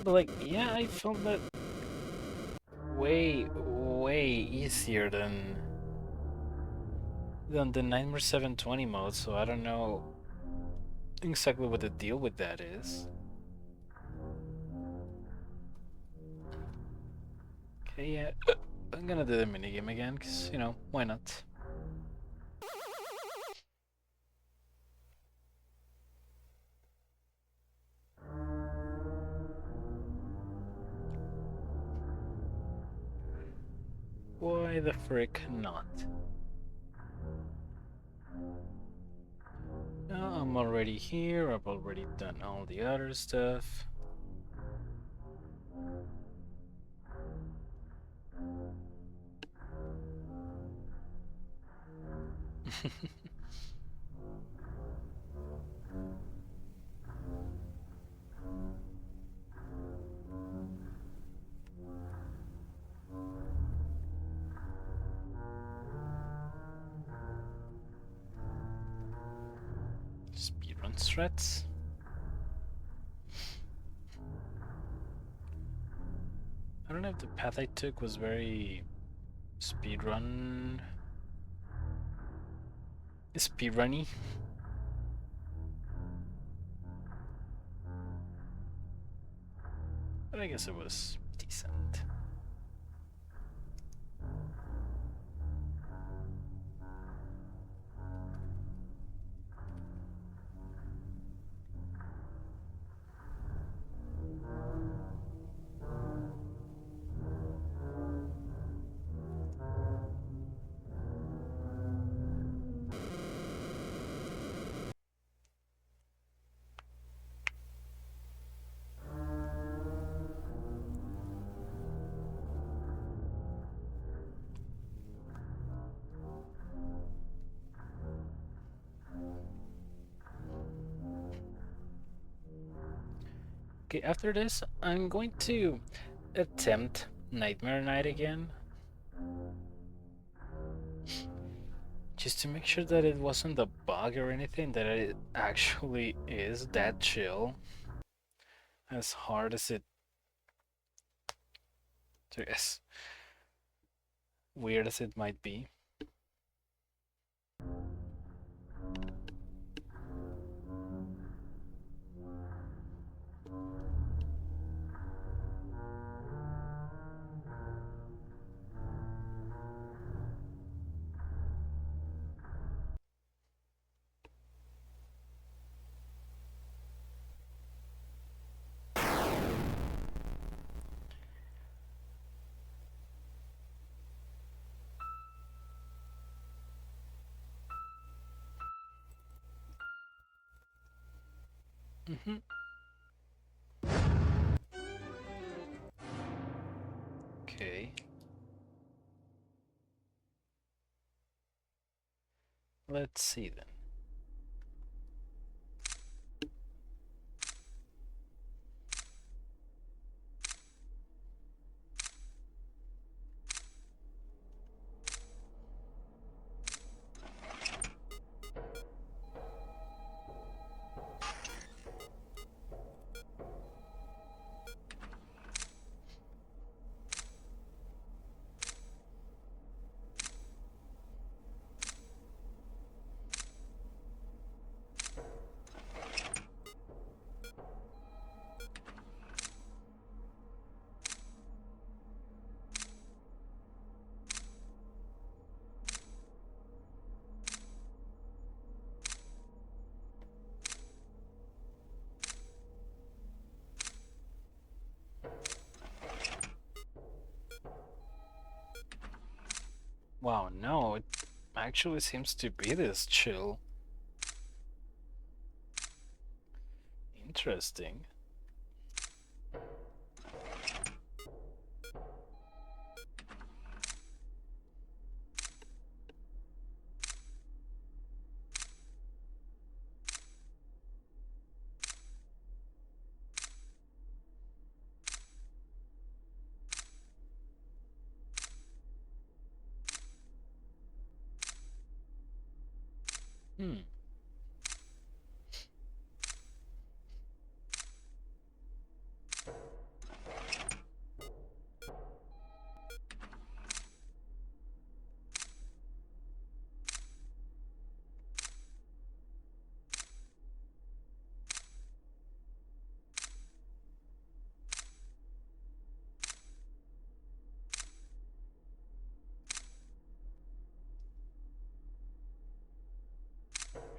But like, yeah, I found that way easier than the Nightmare 720 mode, so I don't know exactly what the deal with that is. Okay, yeah, I'm gonna do the minigame again, because, you know, why not? Why the frick not? I'm already here, I've already done all the other stuff. Speedrun threats. I don't know if the path I took was very speedrunny. But I guess it was decent. Okay, after this, I'm going to attempt Nightmare Night again. Just to make sure that it wasn't a bug or anything, that it actually is that chill. As hard as it is, weird as it might be. Mm-hmm. Okay. Let's see then. Wow, no, it actually seems to be this chill. Interesting. Hmm.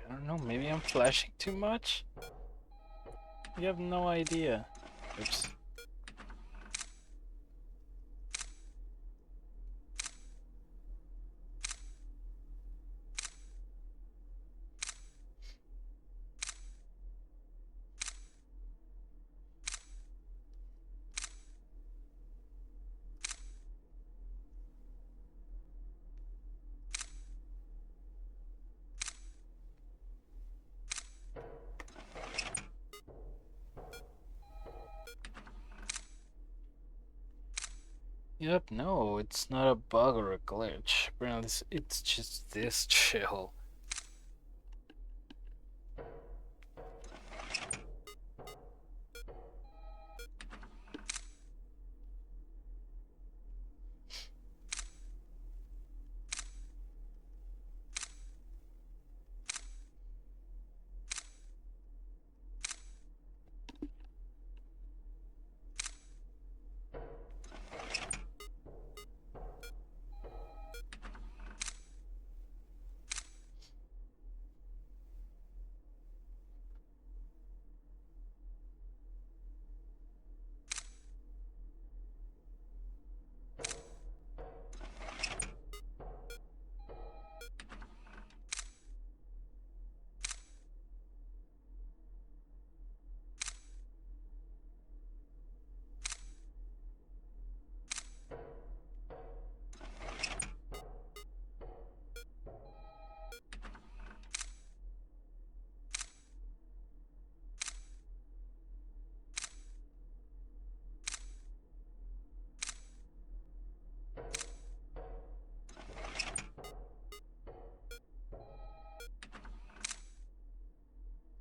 I don't know, maybe I'm flashing too much? You have no idea. Oops. Yep, no, it's not a bug or a glitch. Apparently, it's just this chill.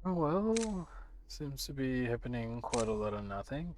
Oh well, seems to be happening quite a lot of nothing.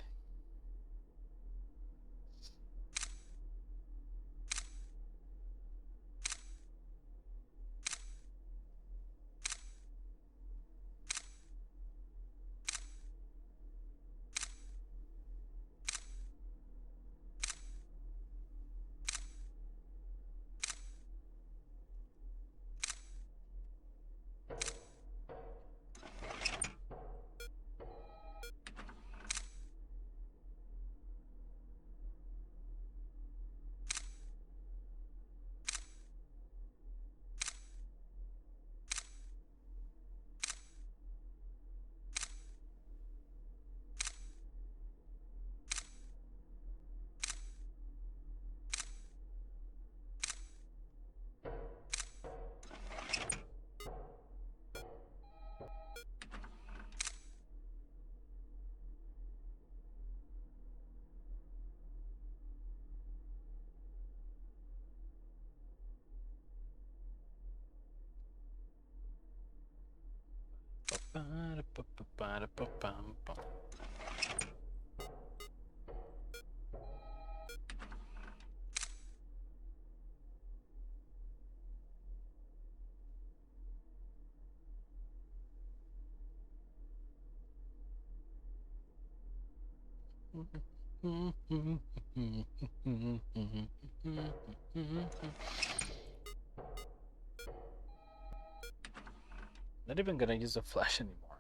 Not even gonna use the flash anymore.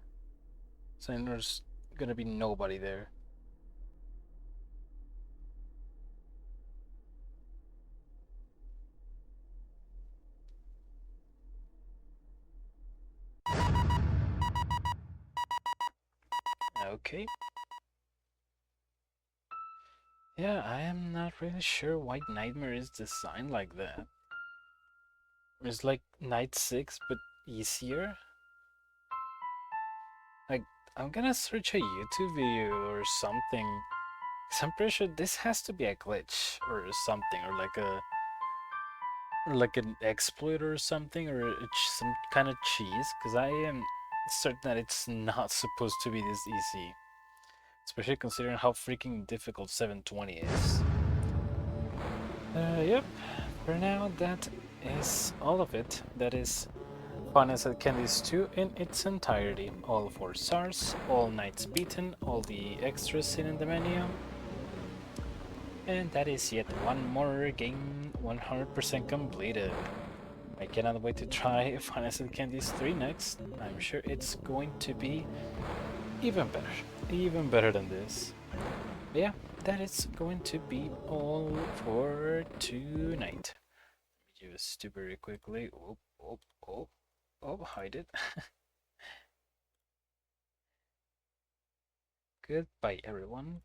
So there's gonna be nobody there. Okay. Yeah, I am not really sure why Nightmare is designed like that. It's like Night 6, but easier. Like, I'm gonna search a YouTube video or something. Cause I'm pretty sure this has to be a glitch or something, or like a like an exploit or something, or some kind of cheese, because I am certain that it's not supposed to be this easy, especially considering how freaking difficult 720 is. Yep, for now that is all of it. That is Finance at Candies 2 in its entirety. All 4 stars, all nights beaten, all the extras seen in the menu. And that is yet one more game 100% completed. I cannot wait to try Finance at Candies 3 next. I'm sure it's going to be even better. Even better than this. But yeah, that is going to be all for tonight. Let me just do very quickly. Oh, hide it. Goodbye, everyone.